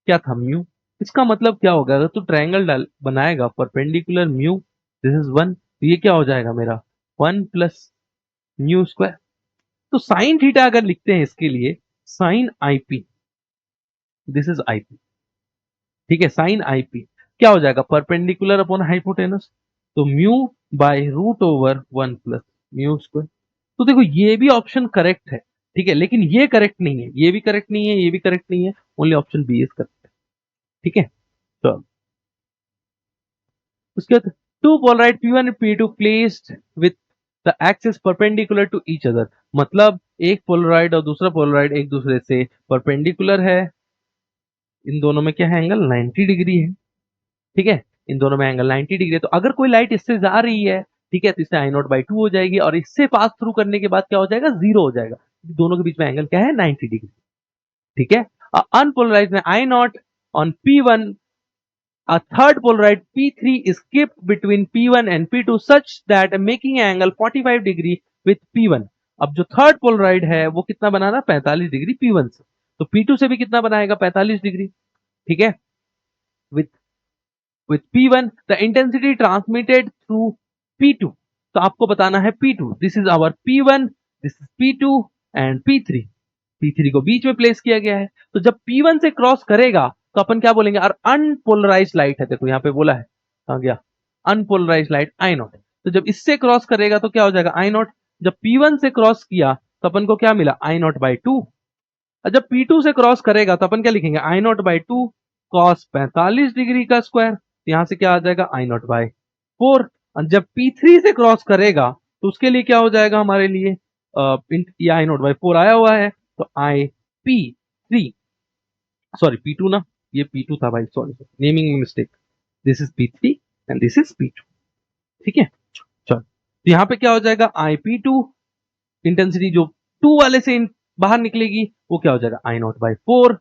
क्या था म्यू. इसका मतलब क्या होगा, अगर तू ट्रायंगल बनाएगा परपेंडिकुलर म्यू, दिस इज 1, तो ये क्या हो जाएगा मेरा 1 प्लस म्यू स्क्वायर. तो साइन थीटा अगर लिखते हैं इसके लिए, sine IP, this is IP, ठीक है. साइन आईपी क्या हो जाएगा परपेंडिकुलर अपॉन हाइपोटेनस, तो mu by √1 plus mu square. तो देखो ये भी ऑप्शन करेक्ट है, ठीक है, लेकिन ये करेक्ट नहीं है, ये भी करेक्ट नहीं है, ये भी करेक्ट नहीं है, only option B is correct है, ठीक है। तो उसके बाद two polaroid P1 and P2 placed with the axis perpendicular to each other, मतलब एक पोलराइड और दूसरा पोलराइड एक दूसरे से परपेंडिकुलर है, इन दोनों में क्या है एंगल 90 डिग्री है, ठीक है, इन दोनों में एंगल 90 डिग्री है। तो अगर कोई लाइट इससे जा रही है, ठीक है, तो इससे आई नॉट बाई टू हो जाएगी, और इससे पास थ्रू करने के बाद क्या हो जाएगा, जीरो हो जाएगा, दोनों के बीच में एंगल क्या है 90 डिग्री, ठीक है। अनपोलराइज में I naught on P1, a third polarized P3 is kept between P1 and P2 such that making an angle 45 degree with P1। अब जो थर्ड पोलराइड है वो कितना बनाना, 45 डिग्री P1 से, तो P2 से भी कितना बनाएगा 45 डिग्री, ठीक है। With with P1 the intensity transmitted through P2, तो आपको बताना है P2, this is our P1, this is P2 and P3, P3 को बीच में प्लेस किया गया है। तो जब P1 से क्रॉस करेगा तो अपन क्या बोलेंगे, और अनपोलराइज लाइट है, देखो यहाँ पे बोला है, कहां गया, अनपोलराइज लाइट आई नॉट, तो जब इससे क्रॉस करेगा तो क्या हो जाएगा आई नॉट, जब P1 से क्रॉस किया तो अपन को क्या मिला आई नॉट बाई टू, और जब P2 से क्रॉस करेगा तो अपन क्या लिखेंगे I naught by two cos 45 degree का स्क्वायर, यहां से क्या आ जाएगा आई नॉट बाई फोर, और जब P3 से क्रॉस करेगा तो उसके लिए क्या हो जाएगा हमारे लिए, ये आई नॉट बाई फोर आया हुआ है, तो आई P3, सॉरी P2 ना, ये P2 था भाई, sorry naming mistake, this is P3 and this is P2, ठीक है। चल तो यहाँ पे क्या हो जाएगा आई P2, इंटेंसिटी जो टू वाले से बाहर निकलेगी वो क्या हो जाएगा I naught by four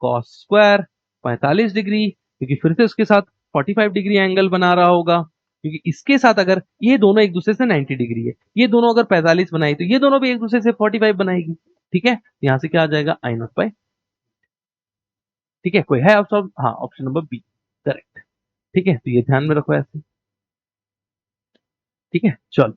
cos square 45 degree, क्योंकि फिर से उसके साथ 45 डिग्री एंगल बना रहा होगा, क्योंकि इसके साथ अगर ये दोनों एक दूसरे से 90 डिग्री है, ये दोनों अगर 45 बनाई तो ये दोनों भी एक दूसरे से 45 बनाएगी, ठीक है, यहां से क्या आ जाएगा आई नॉट बाई, ठीक है। कोई है ऑप्शन, हाँ ऑप्शन नंबर बी करेक्ट, ठीक है, तो ये ध्यान में रखो ऐसे, ठीक है। चलो